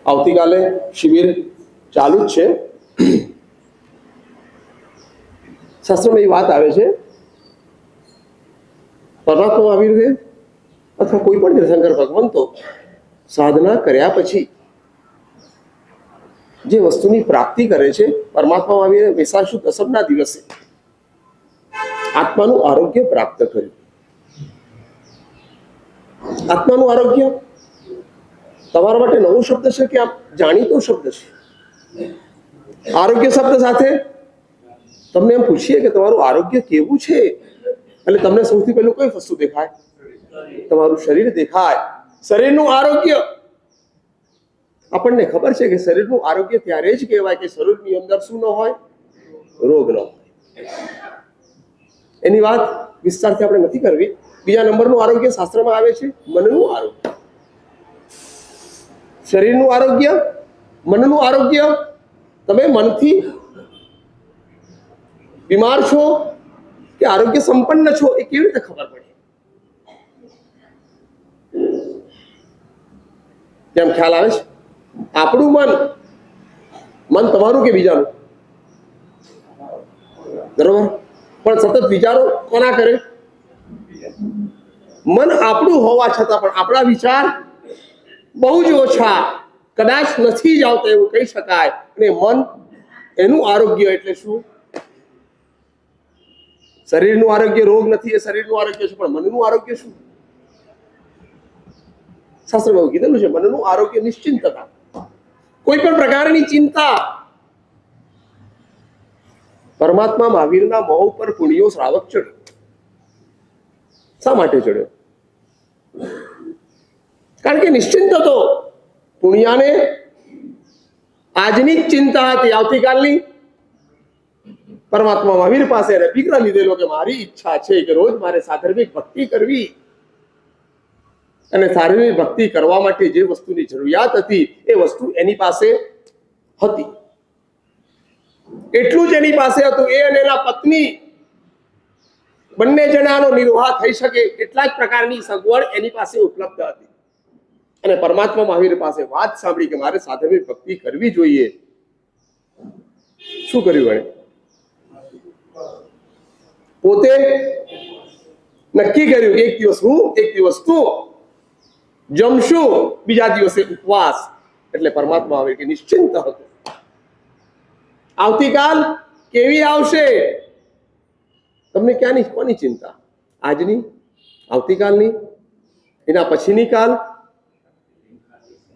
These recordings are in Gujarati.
આવતીકાલે શિબિર ચાલુ જ છે. શાસ્ત્રમાં એ વાત આવે છે, પરમાત્મા મહાવીરદેવ અથવા કોઈ પણ તીર્થંકર ભગવંતો સાધના કર્યા પછી જે વસ્તુની પ્રાપ્તિ કરે છે, પરમાત્મા મહાવીરે વૈશાખ સુદ દસમના દિવસે આત્માનું આરોગ્ય પ્રાપ્ત કર્યું. આત્માનું આરોગ્ય તમારા માટે નવો શબ્દ છે કે આમ જાણીતો શબ્દ છે? આરોગ્ય શબ્દ સાથે તમને એમ પૂછીએ કે તમારું આરોગ્ય કેવું છે, એટલે તમને સૌથી પહેલું કઈ વસ્તુ દેખાય? તમારું શરીર દેખાય. શરીરનું આરોગ્ય. આપણને ખબર છે કે શરીરનું આરોગ્ય ત્યારે જ કહેવાય કે શરીરની અંદર શું ન હોય? રોગ ન હોય. એની વાત વિસ્તારથી આપણે નથી કરવી. બીજા નંબરનું આરોગ્ય શાસ્ત્રમાં આવે છે મનનું આરોગ્ય. શરીરનું આરોગ્ય, મનનું આરોગ્ય. તમે મનથી બીમાર છો કે આરોગ્ય સંપન્ન છો એ કેવી રીતે ખબર પડે? કેમ ખ્યાલ આવે છે? આપણું મન તમારું કે બીજાનું? બરોબર. પણ સતત વિચારો કોના કરે? મન આપણું હોવા છતાં પણ આપણા વિચાર બહુ જ ઓછા, કદાચ નથી જ આવતા એવું કહી શકાય. અને મન, એનું આરોગ્ય એટલે શું? શરીરનું આરોગ્ય રોગ નથી, એ શરીરનું આરોગ્ય છે, પણ મનનું આરોગ્ય શું? શાસ્ત્રમાં એવું કીધેલું છે, મનનું આરોગ્ય નિશ્ચિંતતા. કોઈ પણ પ્રકારની ચિંતા. પરમાત્મા મહાવીરના મોં ઉપર પુણ્યો શ્રાવક ચડ્યો. શા માટે ચડ્યો? કારણ કે નિશ્ચિંત હતો. પુણ્યાને આજની જ ચિંતા હતી, આવતીકાલની. પરમાત્મા મહાવીર પાસે વિગ્રહ લીધેલો કે મારી ઈચ્છા છે કે રોજ મારે સાધર્મિક ભક્તિ કરવી, અને શારીરિક ભક્તિ કરવા માટે જે વસ્તુની જરૂરિયાત હતી એ વસ્તુ એની પાસે હતી. એટલું જ એની પાસે હતું. એ અને એના પત્ની બંને જણાનો નિર્વાહ થઈ શકે એટલા જ પ્રકારની સગવડ એની પાસે ઉપલબ્ધ હતી. અને પરમાત્મા મહાવીર પાસે વાત સાંભળી કે મારે સાધર્મિક ભક્તિ કરવી જોઈએ. શું કર્યું એણે? પોતે નક્કી કર્યું એક દિવસ હું, એક દિવસ તું, જમશું, બીજા દિવસે ઉપવાસ. એટલે પરમાત્મા આવે કે નિશ્ચિંત હતો. આવતીકાલ કેવી આવશે તમને ક્યાંની કોની ચિંતા? આજની, આવતીકાલની, એના પછીની કાલ.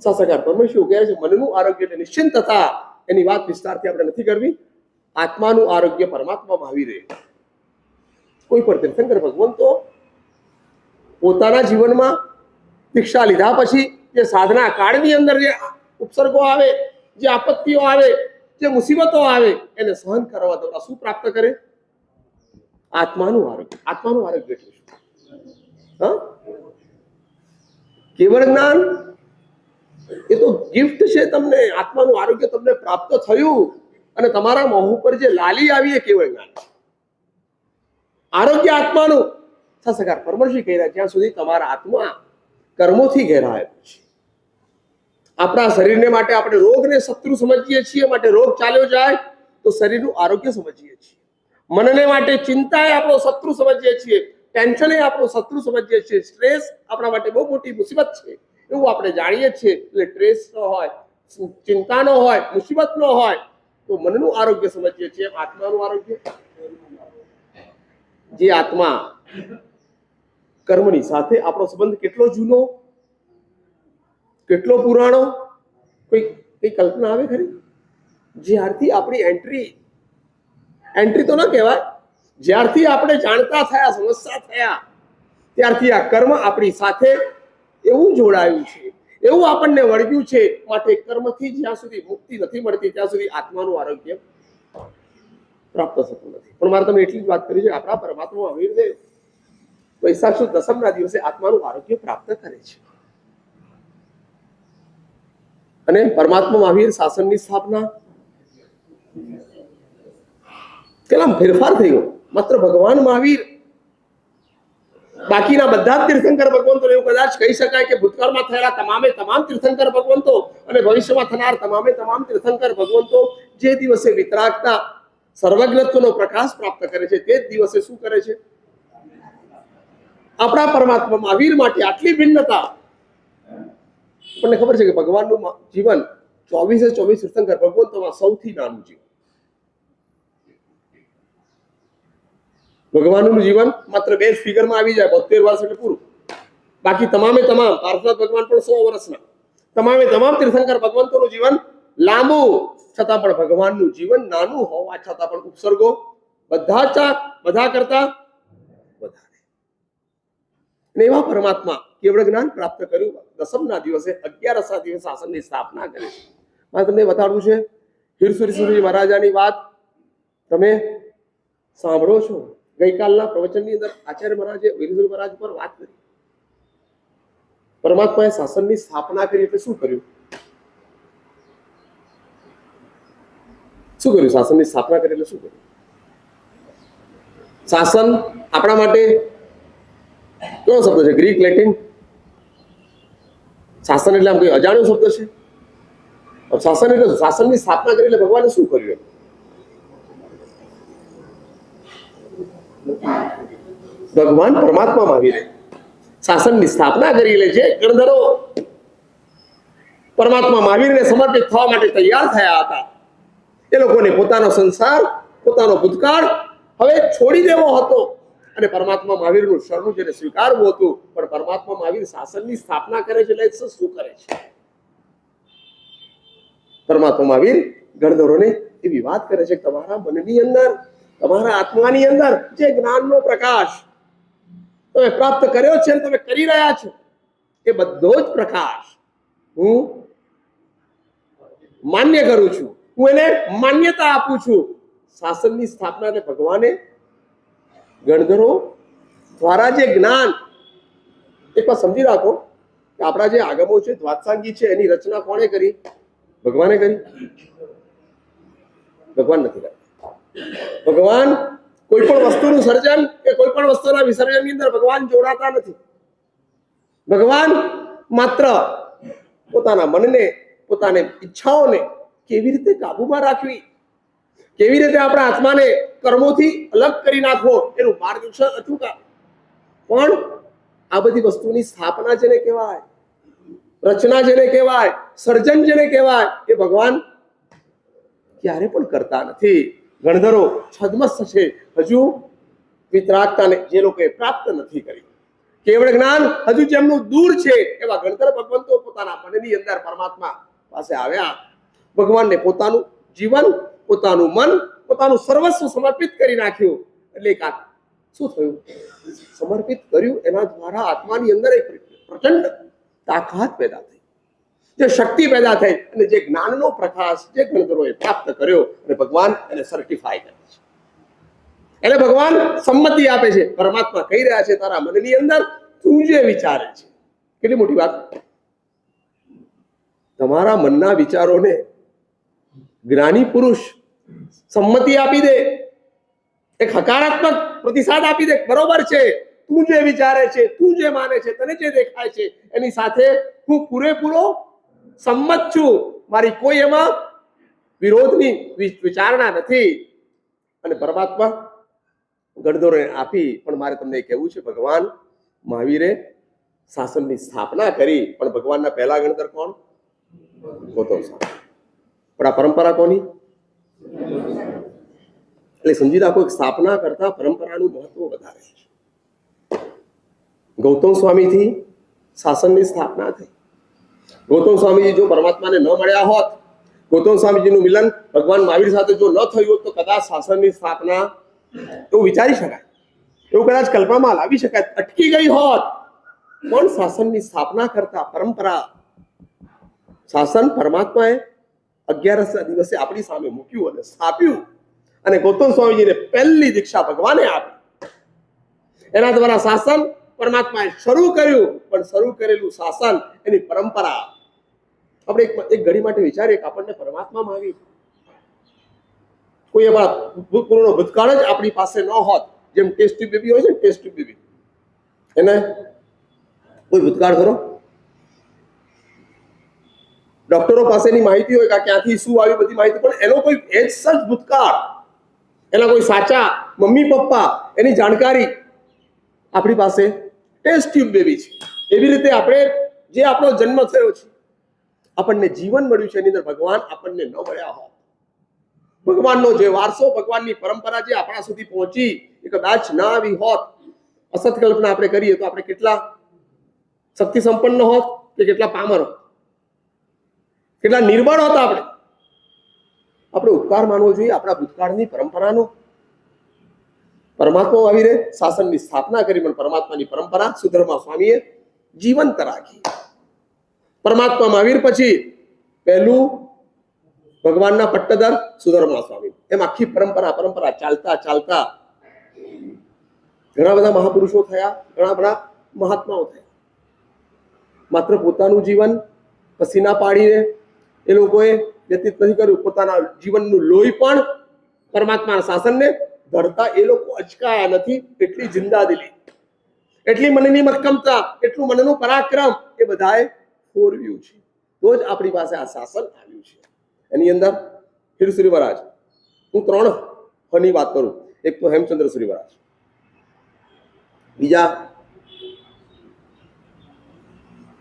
શાસ્ત્રકાર પરમેશ્વર કહે છે મનનું આરોગ્ય એટલે નિશ્ચિંતતા. એની વાત વિસ્તારથી આપણે નથી કરવી. આત્માનું આરોગ્ય પરમાત્મા મહાવીરે, કોઈ પણ તીર્થંકર ભગવંતો પોતાના જીવનમાં દીક્ષા લીધા પછી જે સાધના કાળની અંદર જે ઉપસર્ગો આવે, જે આપત્તિઓ આવે, જે મુસીબતો આવે, એને સહન કરવા દ્વારા શું પ્રાપ્ત કરે? આત્માનું આરોગ્ય. આત્માનું આરોગ્ય એટલે શું? કેવળ જ્ઞાન એ તો ગિફ્ટ છે તમને. આત્માનું આરોગ્ય તમને પ્રાપ્ત થયું અને તમારા મોં ઉપર જે લાલી આવી એ કેવળ જ્ઞાન. આરોગ્ય આત્માનું. શાસ્ત્રકાર પરમર્ષિ કહી રહ્યા જ્યાં સુધી તમારા આત્મા કર્મોથી ઘેરાયેલો છે. આપણા શરીરને માટે આપણે રોગને શત્રુ સમજીએ છીએ, માટે રોગ ચાલ્યો જાય તો શરીરનું આરોગ્ય સમજીએ છીએ. મનને માટે ચિંતા એ આપણો શત્રુ સમજીએ છીએ, ટેન્શન એ આપણો શત્રુ સમજીએ છીએ, સ્ટ્રેસ આપણા માટે બહુ મોટી મુસીબત છે એવું આપણે જાણીએ છીએ. એટલે સ્ટ્રેસ ન હોય, ચિંતા ન હોય, મુસીબત ન હોય તો મનનું આરોગ્ય સમજીએ છીએ. આત્માનું આરોગ્ય, જે આત્મા કર્મની સાથે આપણો સંબંધ કેટલો જૂનો, કેટલો પુરાણો, કોઈ કલ્પના આવે ખરી? જ્યારથી આપણી એન્ટ્રી તો ના કહેવાય, જ્યારથી આપણે જાણતા થયા, સમજતા થયા, ત્યારથી આ કર્મ આપણી સાથે એવું જોડાયું છે, એવું આપણને વળગ્યું છે. માટે કર્મથી જ્યાં સુધી મુક્તિ નથી મળતી ત્યાં સુધી આત્માનું આરોગ્ય પ્રાપ્ત થતું નથી. પણ મારે તમે એટલી જ વાત કરી છે, આપણા પરમાત્મા મહાવીરદેવ વૈશાખ સુદ દસમના દિવસે આત્માનું આરોગ્ય પ્રાપ્ત કરે છે. અને પરમાત્મા મહાવીર શાસનની સ્થાપના કેટલામ ફેરફાર થઈ ગયો. માત્ર ભગવાન મહાવીર, બાકીના બધા જ તીર્થંકર ભગવંતો એવું કદાચ કહી શકાય કે ભૂતકાળમાં થયેલા તમામ તીર્થંકર ભગવંતો અને ભવિષ્યમાં થનાર તમામે તમામ તીર્થંકર ભગવંતો જે દિવસે વિતરાગતા સર્વજ્ઞત્વનો પ્રકાશ પ્રાપ્ત કરે છે તે જ દિવસે શું કરે છે? આપણા પરમાત્મા મહાવીર માટે આટલી ભિન્નતા. આપણને ખબર છે કે ભગવાનનું જીવન 24 તીર્થંકર ભગવંતોમાં સૌથી નાનું જીવન. ભગવાનનું જીવન માત્ર 2 ફિગરમાં આવી જાય, 72 વર્ષ એટલે પૂરું. બાકી તમામે તમામ પાર્થનાથ ભગવાન પણ 100 વર્ષના, તમામે તમામ તીર્થંકર ભગવંતોનું જીવન લાંબુ, છતાં પણ ભગવાનનું જીવન નાનું હોવા છતાં પણ ઉપસર્ગો બધા કરતા વધારે. એવા પરમાત્મા કેવળ જ્ઞાન પ્રાપ્ત કર્યું, દસમના દિવસે 11ના દિવસે શાસનની સ્થાપના કરી. મારે તમને બતાડવું છે હિરસુરી મહારાજાની વાત તમે સાંભળો છો. ગઈકાલના પ્રવચનની અંદર આચાર્ય મહારાજે હિરસુરી મહારાજ પર વાત કરી. પરમાત્માએ શાસનની સ્થાપના કરી એટલે શું કર્યું? શું કર્યું? શાસનની સ્થાપના કરી એટલે શું કર્યું? શાસન આપણા માટે કેવો શબ્દ છે? Greek, Latin. શાસન એટલે આમ કોઈ અજાણ્યો શબ્દ છે? શાસન એટલે શાસનની સ્થાપના કરી એટલે ભગવાને શું કર્યું? ભગવાન પરમાત્મા મહાવીરે શાસનની સ્થાપના કરી. લે છે ગણધરો પરમાત્મા મહાવીરને સમર્પિત થવા માટે તૈયાર થયા હતા. એ લોકોને પોતાનો સંસાર, પોતાનો ભૂતકાળ હવે છોડી દેવો હતો અને પરમાત્મા મહાવીરનું શરણું જેને સ્વીકારવું હતું. પણ પરમાત્મા મહાવીર શાસનની સ્થાપના કરે છે એટલે શું કરે છે? પરમાત્મા મહાવીર ગણધરોને એવી વાત કરે છે કે તમારા મનની અંદર, તમારા આત્માની અંદર જે જ્ઞાનનો પ્રકાશ તમે પ્રાપ્ત કર્યો છે, તમે કરી રહ્યા છો, એ બધો જ પ્રકાશ હું માન્ય કરું છું, હું એને માન્યતા આપું છું. શાસનની સ્થાપના એટલે ભગવાને ગણધરો દ્વારા જે જ્ઞાન, એક વાર સમજી રાખો કે આપણા જે આગમો છે, દ્વાદશાંગી છે, એની રચના કોણે કરી? ભગવાને કરી? ભગવાન નથી કરતા. ભગવાન કોઈ પણ વસ્તુનું સર્જન કે કોઈ પણ વસ્તુના વિસર્જનની અંદર ભગવાન જોડાતા નથી. ભગવાન માત્ર પોતાના મનને, પોતાની ઈચ્છાઓને કેવી રીતે કાબુમાં રાખવી, કેવી રીતે આપણા આત્માને કર્મોથી અલગ કરી નાખવો, એનું માર્ગદર્શન અચૂક. પણ આ બધી વસ્તુની સ્થાપના જેને કહેવાય, રચના જેને કહેવાય, સર્જન જેને કહેવાય, એ ભગવાન ક્યારે પણ કરતા નથી. ગણધરો છદ્મસ્ત છે, હજુ વિતરાગતાને જે લોકોએ પ્રાપ્ત નથી કરી, કેવળ જ્ઞાન હજુ જેમનું દૂર છે, એવા ગણધર ભગવંતો પોતાના મનની અંદર પરમાત્મા પાસે આવ્યા. ભગવાનને પોતાનું જીવન, પોતાનું મન, પોતાનું સર્વસ્વ સમર્પિત કરી નાખ્યું. એટલે શું થયું? સમર્પિત કર્યું એના દ્વારા આત્માની અંદર એક પ્રચંડ તાકાત પેદા થઈ, જે શક્તિ પેદા થઈ અને જે જ્ઞાનનો પ્રકાશ જે ગણધરોએ પ્રાપ્ત કર્યો અને ભગવાન એને સર્ટિફાય કરે છે. એટલે ભગવાન સંમતિ આપે છે. પરમાત્મા કહી રહ્યા છે તારા મનની અંદર તું જે વિચારે છે. કેટલી મોટી વાત! તમારા મનના વિચારોને જ્ઞાની પુરુષ સંમતિ આપી દે, એક હકારાત્મક પ્રતિસાદ આપી દે, બરોબર છે, તું જે વિચારે છે, તું જે માને છે, તને જે દેખાય છે એની સાથે હું પૂરેપૂરો સંમત છું, મારી કોઈ એમાં વિરોધની વિચારણા નથી. અને પરમાત્મા ગણધરોને આપી. પણ મારે તમને કહેવું છે, ભગવાન મહાવીરે શાસનની સ્થાપના કરી, પણ ભગવાનના પહેલા ગણધર કોણ? ગૌતમ સ્વામી. પણ આ પરંપરા કોની? એટલે સમજી રાખો, સ્થાપના કરતા પરંપરાનું મહત્વ વધારે છે. ગૌતમ સ્વામીથી શાસનની સ્થાપના થઈ. ગૌતમ સ્વામીજી જો પરમાત્માને ન મળ્યા હોત, ગૌતમ સ્વામીજીનું મિલન ભગવાન મહાવીર સાથે જો ન થયું હોત, તો કદાચ શાસનની સ્થાપના એવું વિચારી શકાય, એવું કદાચ કલ્પનામાં લાવી શકાય, અટકી ગઈ હોત. પણ શાસનની સ્થાપના કરતા પરંપરા, શાસન પરમાત્માએ 11ના દિવસે આપણી સામે મૂક્યું અને સ્થાપ્યું. અને ગૌતમ સ્વામીજીને પહેલી દીક્ષા ભગવાને આપી. એના દ્વારા શાસન પરમાત્માએ શરૂ કર્યું. પણ શરૂ કરેલું શાસન, એની પરંપરા, આપણે એક ઘડી માટે વિચારીએ કે આપણને પરમાત્મામાં આવી કોઈ એવા ભૂતપૂર્વનો ભૂતકાળ જ આપણી પાસે ન હોત, જેમ ટેસ્ટ ટ્યુબ બેબી હોય છે, ટેસ્ટ ટ્યુબ બેબી, એને કોઈ ભૂતકાળ ખરો? ડોક્ટરો પાસેની માહિતી હોય કે ક્યાંથી શું આવી બધી માહિતી, પણ એનો કોઈ એજ સચ ભૂતકાળ, એના કોઈ સાચા મમ્મી પપ્પા, એની જાણકારી આપણી પાસે ટેસ્ટ ટ્યુબ બેબી છે. એવી રીતે આપણે જે આપણો જન્મ થયો છે, આપણને જીવન મળ્યું છે, એની અંદર ભગવાન આપણને ન મળ્યા હોત, ભગવાનનો જે વારસો, ભગવાનની પરંપરા જે આપણા સુધી પહોંચી એ કદાચ ના આવી હોત, અસત કલ્પના આપણે કરીએ તો આપણે કેટલા શક્તિ સંપન્ન હોત કે કેટલા પામર હોત, કેટલા નિર્બળ હોત. આપણે ઉપકાર માનવો જોઈએ આપણા ભૂતકાળની પરંપરાનો. પરમાત્મા આવીને શાસનની સ્થાપના કરી, પણ પરમાત્માની પરંપરા સુધર્મા સ્વામીએ જીવંત રાખી. પરમાત્મા મહાવીર પછી પહેલું ભગવાનના પટ્ટધર સુધર્મા સ્વામી, એમ આખી પરંપરા ચાલતા ચાલતા ઘણા બધા મહાપુરુષો થયા, ઘણા બધા મહાત્માઓ થયા. માત્ર પોતાનું જીવન પસીના પાડીને એ લોકોએ વ્યતીત નથી કર્યું, પોતાના જીવનનું લોહી પણ પરમાત્માના શાસનને ધરતા એ લોકો અચકાયા નથી. એટલી જિંદાદિલી, એટલી મનની મક્કમતા, એટલું મનનું પરાક્રમ એ બધાએ ફોરવ્યું છે. તો જ આપણી પાસે આ શાસન આવ્યું છે. એની અંદર હીરસુરી મહારાજ, હું 3 ની વાત કરું. એક તો હેમચંદ્ર સુરી મહારાજ, બીજા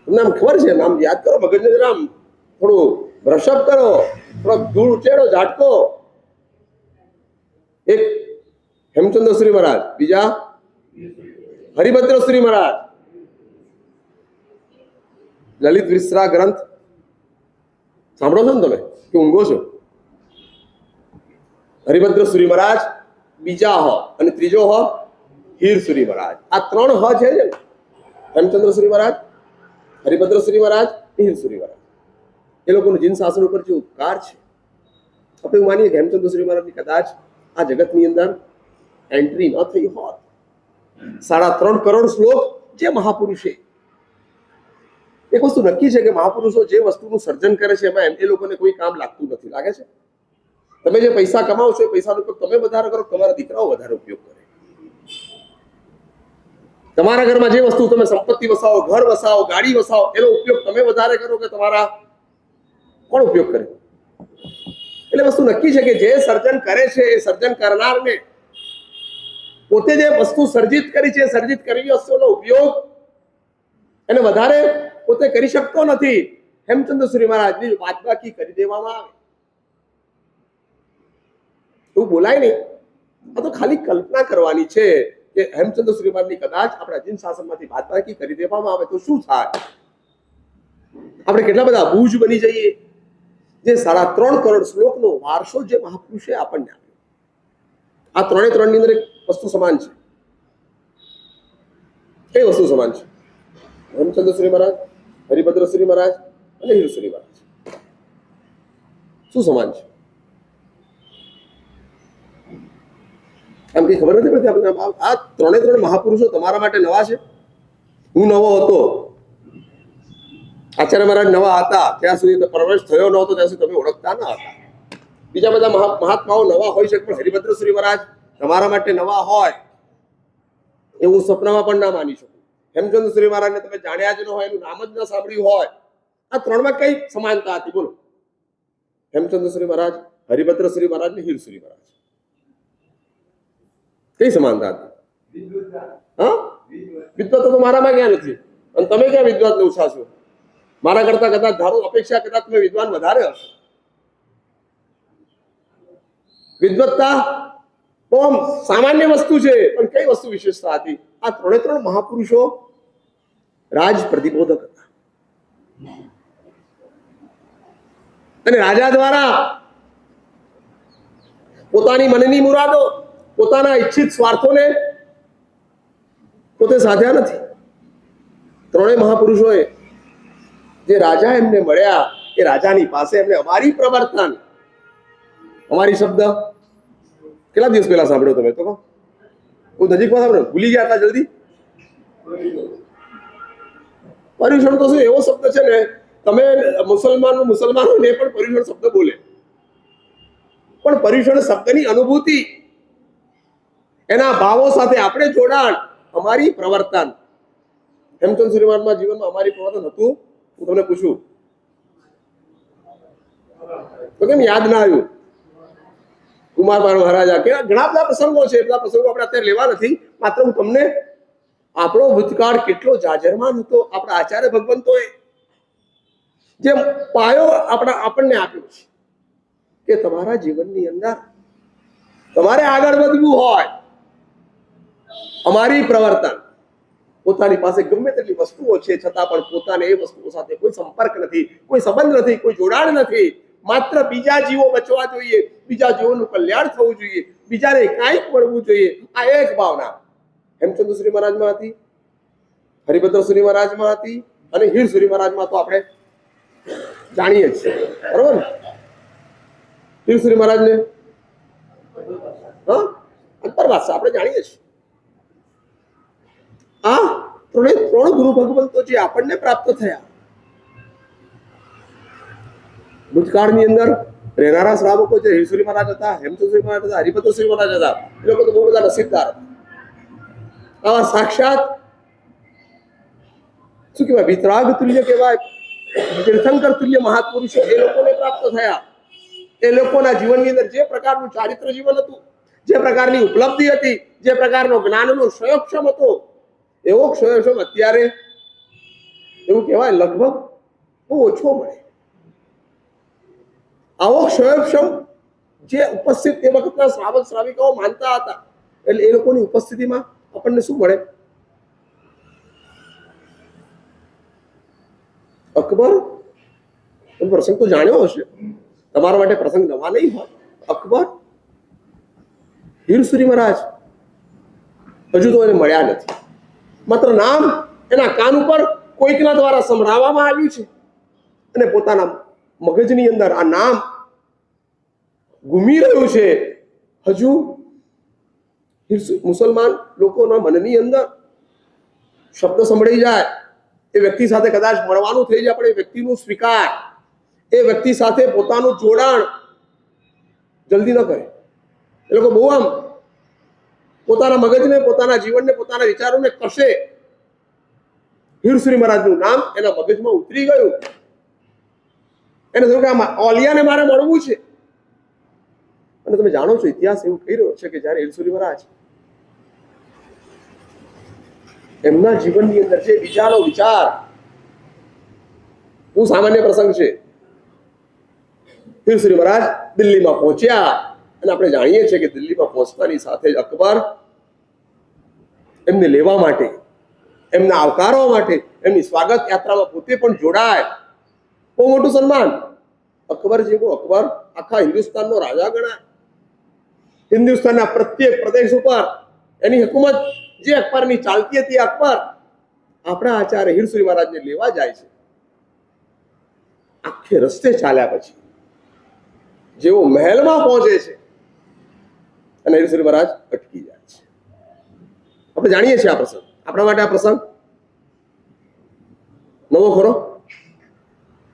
નામ ખબર છે, નામ યાદ કરો, મગજને જરા થોડું બ્રશઅપ કરો, થોડો ધૂળ ઉચેડો, ઝાટકો. એક હેમચંદ્ર સુરી મહારાજ, બીજા હરિભદ્ર સુરી મહારાજ. લલિત વિશ્રા ગ્રંથ સાંભળો છો ને તમે કે ઊંઘો છો? હરિભદ્ર સુરી મહારાજ બીજા હો, અને ત્રીજો હો હીર સુરી મહારાજ. આ 3 હ છે ને, હેમચંદ્ર સુરી મહારાજ, હરિભદ્ર સુરી મહારાજ, હીર સુરી મહારાજ. એ લોકોનું જીન શાસન ઉપર જે ઉપકાર છે, આપણે એવું માનીએ કે હેમચંદ્ર સુરી મહારાજની કદાચ આ જગતની અંદર એન્ટ્રી ન થઈ હોત, 3.5 કરોડ શ્લોક જે મહાપુરુષે, એક વસ્તુ નક્કી છે કે મહાપુરુષો જે વસ્તુનું સર્જન કરે છે એમાં એ લોકોને કોઈ કામ લાગતું નથી. લાગે છે? તમે જે પૈસા કમાવો છો એ પૈસાનો ઉપયોગ તમે વધારે કરો, તમારા દીકરાઓ વધારે ઉપયોગ કરે. તમારા ઘરમાં જે વસ્તુ તમે સંપત્તિ વસાવો, ઘર વસાવો, ગાડી વસાવો, એનો ઉપયોગ તમે વધારે કરો કે તમારા કોણ ઉપયોગ કરે? એટલે વસ્તુ નક્કી છે કે જે સર્જન કરે છે એ સર્જન કરનારને પોતે જે વસ્તુ સર્જિત કરી છે, સર્જિત કરેલી વસ્તુનો ઉપયોગ એને વધારે પોતે કરી શકતો નથી. હેમચંદ્ર સુરી મહારાજની બાદબાકી કરી દેવામાં આવે એવું બોલાય નહીં. આ તો ખાલી કલ્પના કરવાની છે કે હેમચંદ્ર સુરી મહારાજની કદાચ આપણા જીન શાસનમાંથી બાદબાકી કરી દેવામાં આવે તો શું થાય? આપણે કેટલા બધા બૂજ બની જઈએ. જે 3.5 કરોડ શ્લોકનો વારસો જે મહાપુરુષે આપણને આપ્યો, આ 3 ની અંદર એક વસ્તુ સમાન છે. કઈ વસ્તુ સમાન છે? હેમચંદ્ર સુરી મહારાજ, હરિભદ્ર સુરી મહારાજ અને હીર સુરી મહારાજ. શું સમાન છે? આમ કઈ ખબર નથી પડતી આપણને. આ 3 મહાપુરુષો તમારા માટે નવા છે. હું નવો હતો, આચાર્ય મહારાજ નવા હતા, ત્યાં સુધી પ્રવેશ થયો નહોતો, ત્યાં સુધી તમે ઓળખતા ન હતા. બીજા બધા મહાત્માઓ નવા હોઈ શકે, પણ હરિભદ્ર સુરી મહારાજ તમારા માટે નવા હોય એવું સપનામાં પણ ના માની શકું. હેમચંદ્ર સુરી મહારાજને તમે જાણ્યા જ ન હોય, એનું નામ જ ન સાંભળ્યું હોય. આ 3માં કઈ સમાનતા હતી બોલો? હેમચંદ્ર સુરી મહારાજ, હરિભદ્ર સુરી મહારાજ ને હીર સુરી મહારાજ, કઈ સમાનતા હતી? હા, વિદ્વત તો મારામાં ક્યાં નથી, અને તમે ક્યાં વિદ્વાન ઓછા છો? મારા કરતા કદાચ ધારો અપેક્ષા કદાચ તમે વિદ્વાન વધારે હશો. વિદ્વત્તા તો સામાન્ય વસ્તુ છે, પણ કઈ વસ્તુ વિશેષતા હતી? આ 3 મહાપુરુષો રાજ પ્રતિબોધક હતા, અને રાજા દ્વારા પોતાની મનની મુરાદો, પોતાના ઈચ્છિત સ્વાર્થોને પોતે સાધ્યા નથી. 3 મહાપુરુષોએ જે રાજા એમને મળ્યા, એ રાજાની પાસે એમને અમારી પ્રવર્તન, અમારી શબ્દ કેટલા દિવસ પહેલા સાંભળ્યો તમે? તો બહુ નજીકમાં સાંભળ્યો, ભૂલી ગયા આટલા જલ્દી? પર્યુષણ તો શું એવો શબ્દ છે ને, તમે મુસલમાનોને પણ પર્યુષણ શબ્દ બોલે, પણ પર્યુષણ શબ્દની અનુભૂતિ, એના ભાવો સાથે આપણે જોડાણ, અમારી પ્રવર્તન. હેમચંદ્ર સુરી મહારાજના જીવનમાં અમારી પ્રવર્તન હતું? હું તમને પૂછું, તો કેમ યાદ ના આવ્યું? કુમારપાળ મહારાજા કે ઘણા બધા પ્રસંગો છે, એટલા પ્રસંગો આપણે અત્યારે લેવા નથી. માત્ર હું તમને આપણો ભૂતકાળ કેટલો જાજરમાન હતો, આપણા આચાર્ય ભગવંતોએ જે પાયો આપણને આપ્યો છે કે તમારા જીવનની અંદર તમારે આગળ વધવું હોય, અમારી પ્રવર્તન પોતાની પાસે ગમે તેટલી વસ્તુઓ છે છતાં પણ પોતાને એ વસ્તુઓ સાથે કોઈ સંપર્ક નથી, કોઈ સંબંધ નથી, કોઈ જોડાણ નથી. માત્ર બીજા જીવો બચવા જોઈએ, બીજા જીવોનું કલ્યાણ થવું જોઈએ, બીજાને કાંઈક મળવું જોઈએ, આ એક ભાવના હેમચંદ્ર શ્રી મહારાજમાં હતી, હરિભદ્ર શ્રી મહારાજમાં હતી, અને હીર શ્રી મહારાજમાં તો આપણે જાણીએ જ છીએ, બરોબર ને? હીર શ્રી મહારાજને અંતરવાસ આપણે જાણીએ છીએ. આ ત્રણ ગુરુ ભગવંતો જે આપણને પ્રાપ્ત થયા, ભૂતકાળની અંદર રહેનારા શ્રાવકો જે હિરસુરી મહારાજ હતા, હેમચંદ્ર મહારાજ હતા, હરિભદ્ર શ્રી મહારાજ હતા, એ લોકો તો બહુ બધા નસીબદાર હતા. આવા સાક્ષાત શું કહેવાય, વિતરાગ તુલ્ય કહેવાય, તીર્થંકર તુલ્ય મહાપુરુષો એ લોકોને પ્રાપ્ત થયા. એ લોકોના જીવનની અંદર જે પ્રકારનું ચારિત્ર જીવન હતું, જે પ્રકારની ઉપલબ્ધિ હતી, જે પ્રકારનો જ્ઞાનનો ક્ષયોક્ષમ હતો, એવો ક્ષયોક્ષમ અત્યારે એવું કહેવાય લગભગ બહુ ઓછો મળે. આવો ક્ષયોક્ષમ જે ઉપસ્થિત એ વખતના શ્રાવક શ્રાવિકાઓ માનતા હતા, એટલે એ લોકોની ઉપસ્થિતિમાં આપણને શું મળે? અકબર, તમે પ્રસંગ તો જાણ્યો હશે, તમારા માટે પ્રસંગ નવા નહીં હોય. અકબર, હીરસુરી મહારાજ હજુ તો એને મળ્યા નથી. માત્ર નામ એના કાન ઉપર કોઈકના દ્વારા સંભળાવવામાં આવ્યું છે, અને પોતાના મગજની અંદર આ નામ ઘૂમી રહ્યું છે. હજુ મુસલમાન લોકોના મનની અંદર શબ્દ સંભળાઈ જાય, એ વ્યક્તિ સાથે કદાચ મળવાનું થઈ જાય, પણ એ વ્યક્તિનું સ્વીકાર, એ વ્યક્તિ સાથે પોતાનું જોડાણ જલ્દી ન કરે. એ લોકો બહુ આમ પોતાના મગજને, પોતાના જીવનને, પોતાના વિચારોને કશે. હીરસુરી મહારાજનું નામ એના મગજમાં ઉતરી ગયું. એને થયું કે આ ઓલિયાને મારે મળવું છે. અને તમે જાણો છો, ઇતિહાસ એવું કહી રહ્યો છે કે જયારે હીરસુરી મહારાજ એમના જીવનની અંદર જે બીજાનો વિચાર, બહુ સામાન્ય પ્રસંગ છે. હીરસુરી મહારાજ દિલ્હીમાં પહોંચ્યા, અને આપણે જાણીએ છીએ કે દિલ્હીમાં પહોંચતાની સાથે જ અકબર એમને લેવા માટે, એમના આવકારવા માટે એમની સ્વાગત યાત્રામાં પોતે પણ જોડાય. બહુ મોટું સન્માન. અકબર જેવો અકબર આખા હિન્દુસ્તાનનો રાજા ગણાય. હિન્દુસ્તાનના પ્રત્યેક પ્રદેશ ઉપર એની હુકુમત જે અકબરની ચાલતી હતી, અકબર આપણા આચાર્ય હીરસુરી મહારાજને લેવા જાય છે. આખે રસ્તે ચાલ્યા પછી જેવો મહેલમાં પહોંચે છે, અને હીરસુરી મહારાજ અટકી જાય છે. આપણે જાણીએ છીએ આ પ્રસંગ. આપણા માટે આ પ્રસંગ નવો ખરો,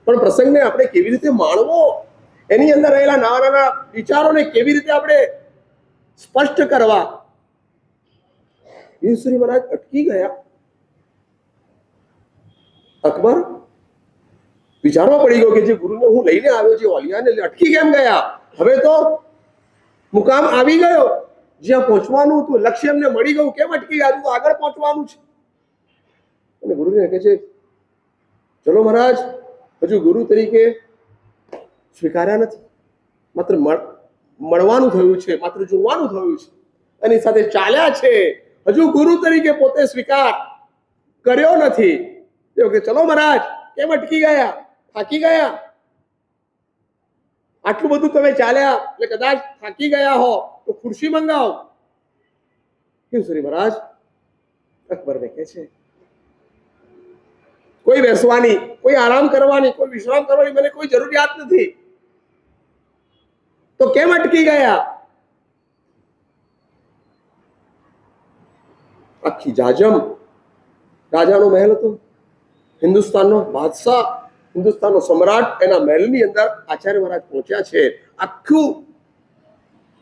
પણ પ્રસંગને આપણે કેવી રીતે માણવો, એની અંદર રહેલા નાના નાના વિચારોને કેવી રીતે આપણે સ્પષ્ટ કરવા. હીરસુરી મહારાજ અટકી ગયા. અકબર વિચારવા પડી ગયો કે જે ગુરુને હું લઈને આવ્યો છે, ઓલિયાને અટકી કેમ ગયા? હવે તો મુકામ આવી ગયો, જ્યાં પહોંચવાનું હતું, લક્ષ્ય એમને મળી ગયું, કેમ અટકી ગયા? તો આગળ પહોંચવાનું છે. અને ગુરુને કહે છે, ચલો મહારાજ, હજુ ગુરુ તરીકે સ્વીકાર્યા નથી, માત્ર મળવાનું થયું છે, માત્ર જોવાનું થયું છે, એની સાથે ચાલ્યા છે, હજુ ગુરુ તરીકે પોતે સ્વીકાર કર્યો નથી. કે ચલો મહારાજ, કેમ અટકી ગયા? થાકી ગયા? આટલું બધું તમે ચાલ્યા, એટલે કદાચ થાકી ગયા હો તો ખુરશી મંગાવો. હીરસુરી મહારાજ અકબરને કહે છે, કોઈ બેસવાની, કોઈ આરામ કરવાની, કોઈ વિશ્રામ કરવાની મને કોઈ જરૂરિયાત નથી, તો કેમ અટકી ગયા? આખી જાજમ રાજાનો મહેલ હતો, હિન્દુસ્તાનનો બાદશાહ, હિન્દુસ્તાનનો સમ્રાટ, એના મહેલની અંદર આચાર્ય મહારાજ પહોંચ્યા છે. આખું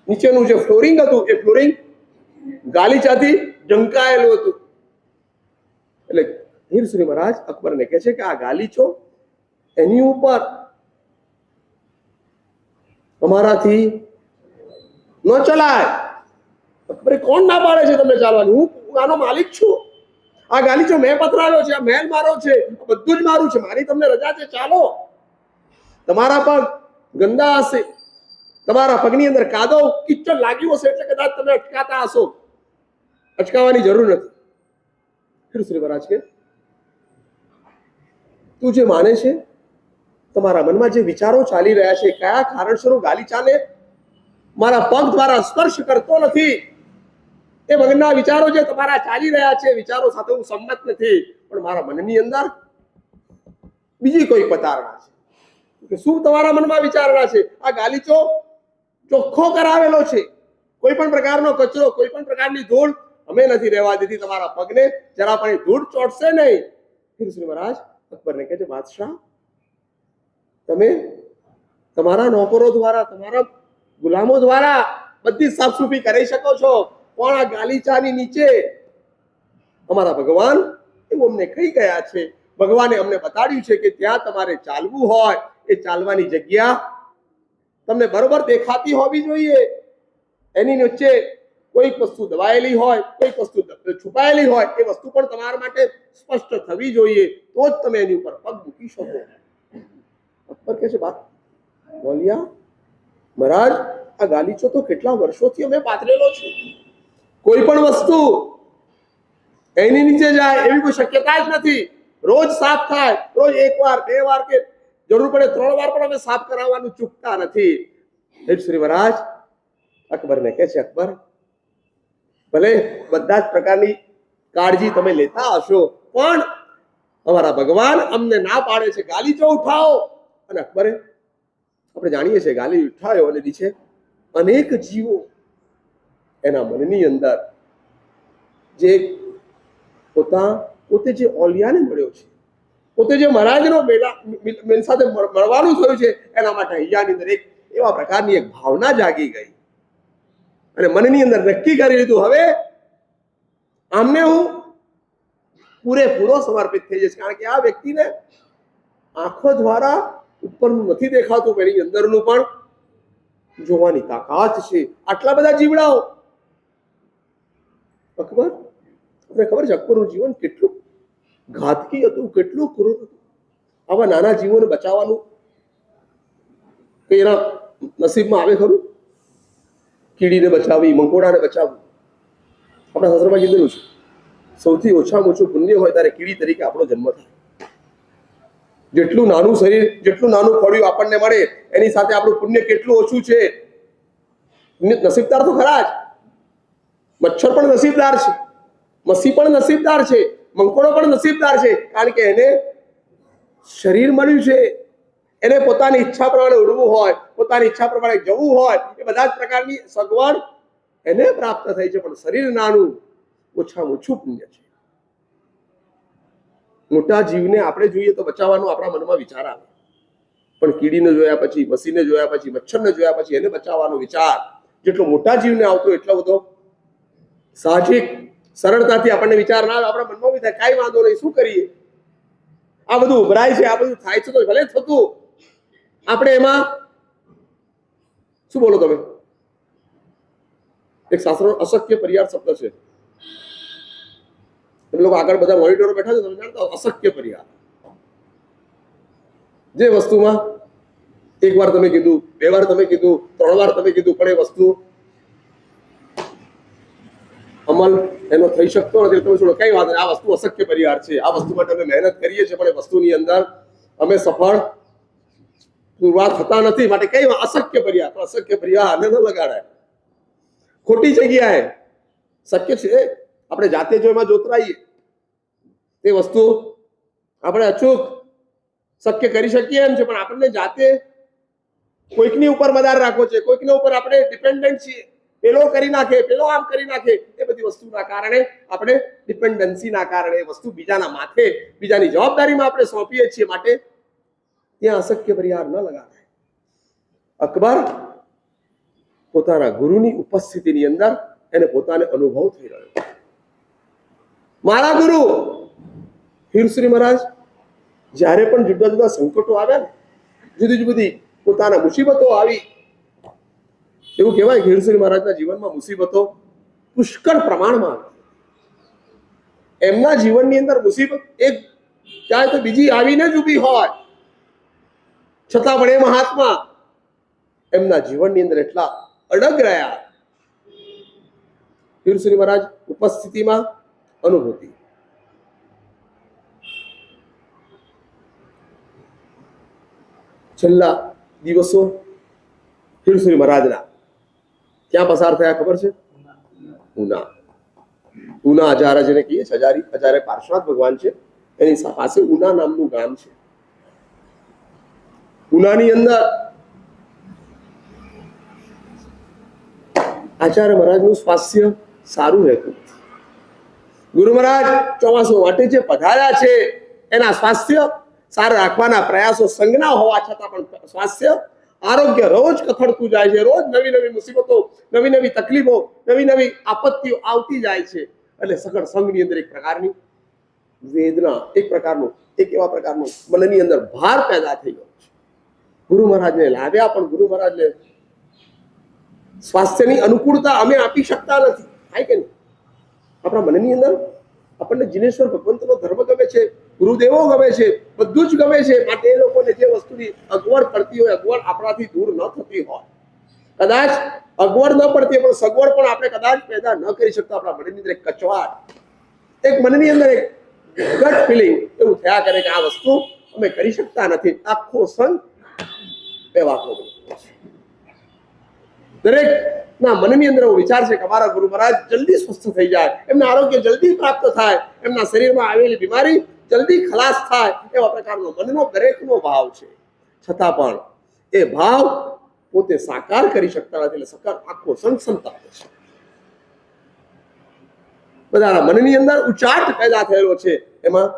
નીચેનું જે ફ્લોરિંગ હતું, એ ફ્લોરિંગ ગાલીચાથી ઢંકાયેલું હતું. એટલે હીરસુરી મહારાજ અકબરને કહે છે કે આ ગાલીચો, એની ઉપર અમારાથી ન ચલાય. અરે કોણ ના પાડે છે તમને ચાલવાનું? હું આનો માલિક છું. આ ગાલીચો મેં પથરાવ્યો છે, આ મહેલ મારો છે, બધું જ મારું છે. મારી તમને રજા છે, ચાલો. તમારા પગ ગંદા હશે, તમારા પગની અંદર કાદવ કિચડ લાગ્યું હશે એટલે કદાચ તમે અટકાતા હશો. અટકાવવાની જરૂર નથી. फिर श्री महाराज के તું જે માને છે, તમારા મનમાં જે વિચારો ચાલી રહ્યા છે, કયા કારણસર ગાલી ચાલે, મારા પગ દ્વારા સ્પર્શ કરતો નથી. એ મગનના વિચારો જે તમારા ચાલી રહ્યા છે, વિચારો સાથે હું સંમત નથી, પણ મારા મનની અંદર બીજી કોઈ પતારણા છે. શું તમારા મનમાં વિચારણા છે? આ ગાલીચો ચોખ્ખો કરાવેલો છે. કોઈ પણ પ્રકારનો કચરો, કોઈ પણ પ્રકારની ધૂળ અમે નથી રહેવા દીધી. તમારા પગને જરા પણ ધૂળ ચોટશે નહીં. ફિર શ્રી મહારાજ અકબરને કહે છે, બાદશાહ, તમે તમારા નોકરો દ્વારા, તમારા ગુલામો દ્વારા બધી સાફસૂફી કરી શકો છો, પણ આ ગાલીચાની નીચે અમારા ભગવાન એવું અમને કહી ગયા છે. ભગવાને અમને બતાડ્યું છે કે ત્યાં તમારે ચાલવું હોય, એ ચાલવાની જગ્યા તમને બરોબર દેખાતી હોવી જોઈએ. એની નીચે કોઈક વસ્તુ દબાયેલી હોય, કોઈક વસ્તુ છુપાયેલી હોય, એ વસ્તુ પણ તમારા માટે સ્પષ્ટ થવી જોઈએ, તો જ તમે એની ઉપર પગ મૂકી શકો. અકબર કહે છે, વાત બોલ્યા મહારાજ, આ ગાલીચો તો કેટલા વર્ષોથી અમે પાથરેલો છે. કોઈ પણ વસ્તુ એની નીચે જાય એવી કોઈ શક્યતા જ નથી. રોજ સાફ થાય, રોજ 1 વાર 2 વાર કે જરૂર પડે 3 વાર પણ અમે સાફ કરાવવાનું ચૂકતા નથી. શ્રી મહારાજ અકબરને કહે છે, અકબર, ભલે બધા જ પ્રકારની કાળજી તમે લેતા હશો, પણ અમારા ભગવાન અમને ના પાડે છે ગાલીચો ઉઠાવો. અને અકબરે, આપણે જાણીએ છીએ, ગાલી ઉઠાવ્યો અને નીચે અનેક જીવો એના મનની અંદર જે પોતે જે ઓલિયાને મળ્યો છે, પોતે જે મહારાજનો મેલ સાથે મળવાનું થયું છે, એના માટે અહીંયાની અંદર એક એવા પ્રકારની એક ભાવના જાગી ગઈ અને મનની અંદર નક્કી કરી લીધું, હવે આમને હું પૂરેપૂરો સમર્પિત થઈ જઈશ. કારણ કે આ વ્યક્તિને આંખો દ્વારા ઉપરનું નથી દેખાતું, એની અંદરનું પણ જોવાની તાકાત છે. આટલા બધા જીવડાઓ. અકબર, તમને ખબર છે અકબરનું જીવન કેટલું ઘાતકી હતું, કેટલું ક્રૂર હતું. આવા નાના જીવોને બચાવવાનું કઈ એના નસીબમાં આવે ખરું? કીડીને બચાવવી, મંકોડાને બચાવવું. આપણા શાસ્ત્રમાં કીધેલું છે, સૌથી ઓછામાં ઓછું પુણ્ય હોય ત્યારે કીડી તરીકે આપણો જન્મ થાય. જેટલું નાનું શરીર, જેટલું નાનું ખોડિયું આપણને મળે, એની સાથે આપણું પુણ્ય કેટલું ઓછું છે. નસીબદાર તો ખરા જ. મચ્છર પણ નસીબદાર છે, મસી પણ નસીબદાર છે, મંકોડો પણ નસીબદાર છે, કારણ કે એને શરીર મળ્યું છે. એને પોતાની ઈચ્છા પ્રમાણે ઉડવું હોય, પોતાની ઈચ્છા પ્રમાણે જવું હોય, એ બધા જ પ્રકારની સગવડ એને પ્રાપ્ત થઈ છે. પણ શરીર નાનું, ઓછામાં ઓછું પુણ્ય છે. મોટા જીવને આપણે જોઈએ તો બચાવવાનો આપણા મનમાં વિચાર આવે, પણ કીડીને જોયા પછી, મસીને જોયા પછી, મચ્છરને જોયા પછી એને બચાવવાનો વિચાર જેટલો મોટા જીવને આવતો એટલો બધો સાહજિક સરળતાથી આપણને વિચાર ના આવે. આપણા મનમાં બી થાય, કાંઈ વાંધો નહીં, શું કરીએ, આ બધું ઉભરાય છે, આ બધું થાય છે તો ભલે થતું, આપણે એમાં શું બોલો તમે? એક શાસ્ત્રનો અશક્ય પર્યાય શબ્દ છે. તમે લોકો આગળ બધા મોનિટરો બેઠા છે, તમે જાણતા અશક્ય પર્યાય. જે વસ્તુમાં 1 વાર તમે કીધું, 2 વાર તમે કીધું, 3 વાર તમે કીધું, પણ એ વસ્તુ અમલ એનો થઈ શકતો નથી. તમે છોડો, કઈ વાત નહીં, આ વસ્તુ અશક્ય પર્યાય છે, આ વસ્તુ માટે અમે મહેનત કરીએ છીએ, પણ એ વસ્તુની અંદર અમે સફળ પુરવાર થતા નથી, માટે કઈ અશક્ય પર્યાય. તો અશક્ય પર્યાય આને ન લગાડાય. ખોટી જગ્યાએ શક્ય છે આપણે જાતે જો એમાં જોતરાઈએ, તે વસ્તુ આપણે અચૂક શક્ય કરી શકીએ એમ છે, પણ આપણને જાતે કોઈકની ઉપર મદાર રાખવો છે, કોઈકના ઉપર આપણે ડિપેન્ડન્ટ છીએ. પેલો કરી નાખે, પેલો આમ કરી નાખે, એ બધી વસ્તુના કારણે આપણે ડિપેન્ડન્સીના કારણે વસ્તુ બીજાના માથે, બીજાની જવાબદારીમાં આપણે સોંપીએ છીએ, માટે ત્યાં અશક્ય પર્યાય ન લગાડાય. અકબર પોતાના ગુરુની ઉપસ્થિતિની અંદર એને પોતાને અનુભવ થઈ રહ્યો, મારા ગુરુ હીરશ્રી મહારાજ જ્યારે પણ જુદા જુદા સંકટો આવ્યા ને, જુદી જુદી પોતાના મુસીબતો આવી, એવું કહેવાય કે હીરસુરી મહારાજના જીવનમાં મુસીબતો પુષ્કળ પ્રમાણમાં એમના જીવનની અંદર મુસીબત એક ચાહે તો બીજી આવીને જ ઊભી હોય, છતાં પણ એ મહાત્મા એમના જીવનની અંદર એટલા અડગ રહ્યા. હીરસુરી મહારાજ ઉપસ્થિતિમાં અનુભૂતિ. છેલ્લા દિવસો હીરસુરી મહારાજના ક્યાં પસાર થયા ખબર છે? ઉના. ઉના હજારા જેને કહીએ છીએ, હજારે પાર્શ્વનાથ ભગવાન છે, એની પાસે ઉના નામનું ગામ છે. ઉનાની અંદર આચાર્ય મહારાજનું સ્વાસ્થ્ય સારું રહેતું. ગુરુ મહારાજ ચોમાસું માટે જે પધાર્યા છે એના સ્વાસ્થ્ય સારા રાખવાના પ્રયાસો સંજ્ઞા હોવા છતાં પણ સ્વાસ્થ્ય આરોગ્ય રોજ કથળતું જાય છે. રોજ નવી નવી મુસીબતો, નવી નવી તકલીફો, નવી નવી આપત્તિઓ આવતી જાય છે. એટલે સકળ સંઘની અંદર એક પ્રકારની વેદના, એક એવા પ્રકારનો મનની અંદર ભાર પેદા થઈ ગયો છે. ગુરુ મહારાજને લાવ્યા, પણ ગુરુ મહારાજને સ્વાસ્થ્યની અનુકૂળતા અમે આપી શકતા નથી. થાય કે નહીં? આપણા મનની અંદર આપણને જીનેશ્વર ભગવંતનો ધર્મ ગમે છે, ગુરુદેવો ગમે છે, બધું જ ગમે છે. માટે એ લોકોને જે વસ્તુની અગવડ પડતી હોય, અગવડ આપણાથી દૂર ન થતી હોય, કદાચ અગવડ ન પડતી પણ સગવડ પણ આપણે કદાચ પેદા ન કરી શકતા. આપણા મનની અંદર એક કચવાટ, એક મનની અંદર એક ગટ ફિલિંગ એવું થયા કરે કે આ વસ્તુ અમે કરી શકતા નથી. આખો સંઘ એ વાતો દરેક ના મનની અંદર એવો વિચાર છે કે અમારા ગુરુ મહારાજ જલ્દી સ્વસ્થ થઈ જાય, એમના આરોગ્ય જલ્દી પ્રાપ્ત થાય, એમના શરીરમાં આવેલી બીમારી જલ્દી ખલાસ થાય, એવા પ્રકારનો મનનો દરેકનો ભાવ છે. છતાં પણ એ ભાવ પોતે સાકાર કરી શકતા નથી. એટલે સકાર આખો સંતપ્ત છે. બધાના મનની અંદર ઉચાટ પેદા થયેલો છે. એમાં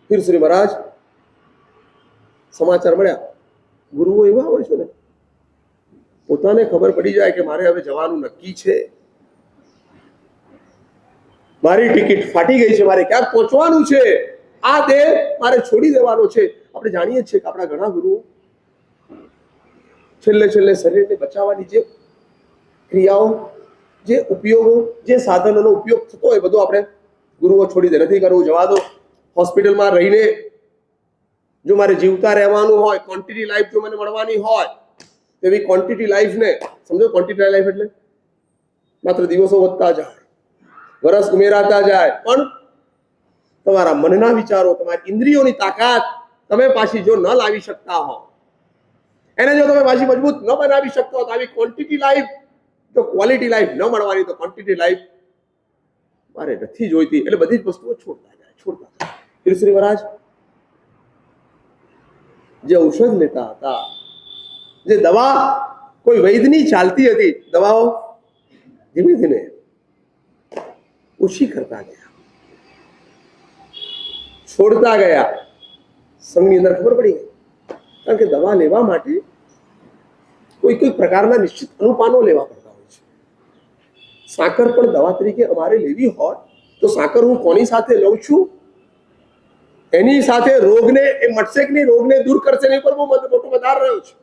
હીરસુરી મહારાજ સમાચાર મળ્યા. ગુરુઓ એવા હોય છે ને, પોતાને ખબર પડી જાય કે મારે હવે જવાનું નક્કી છે, મારી ટિકિટ ફાટી ગઈ છે, મારે ક્યાંક પહોંચવાનું છે, આ દેહ મારે છોડી દેવાનો છે. આપણે જાણીએ છીએ કે આપણા ઘણા ગુરુઓ છેલ્લે શરીરને બચાવવાની જે ક્રિયાઓ, જે ઉપયોગો, જે સાધનોનો ઉપયોગ થતો હોય, બધું આપણે ગુરુઓ છોડી દે. નથી કરવું, જવા દો. હોસ્પિટલમાં રહીને જો મારે જીવતા રહેવાનું હોય, ક્વોન્ટિટી લાઈફ જો મને મળવાની હોય, એવી ક્વોન્ટિટી લાઈફને સમજો. ક્વોન્ટિટી લાઈફ એટલે માત્ર દિવસો વધતા જાય, વર્ષ ઉમેરાતા જાય, પણ તમારા મનના વિચારો, તમારી ઇન્દ્રિયોની તાકાત તમે પાછી જો ન લાવી શકતા હો, એને જો તમે પાછી મજબૂત ન બનાવી શકતા હો, તો આવી ક્વોન્ટિટી લાઈફ, જો ક્વોલિટી લાઈફ ન મળવાની, તો ક્વોન્ટિટી લાઈફ મારે નથી જોઈતી. એટલે બધી જ વસ્તુઓ છોડતા જાય. હીરસુરી મહારાજ જે ઔષધ લેતા હતા, જે દવા કોઈ વૈદની ચાલતી હતી, દવાઓ ધીમે ધીમે ઓછી કરતા ગયા, છોડતા ગયા. સંઘની અંદર ખબર પડી ગઈ. કારણ કે દવા લેવા માટે કોઈ પ્રકારના નિશ્ચિત અનુપાનો લેવા પડતા હોય છે. સાકર પણ દવા તરીકે અમારે લેવી હોય તો સાકર હું કોની સાથે લઉં છું, એની સાથે રોગને એ મટશે કે નહીં, રોગને દૂર કરશે નહીં, પર બહુ મોટો વધાર રહ્યો છે.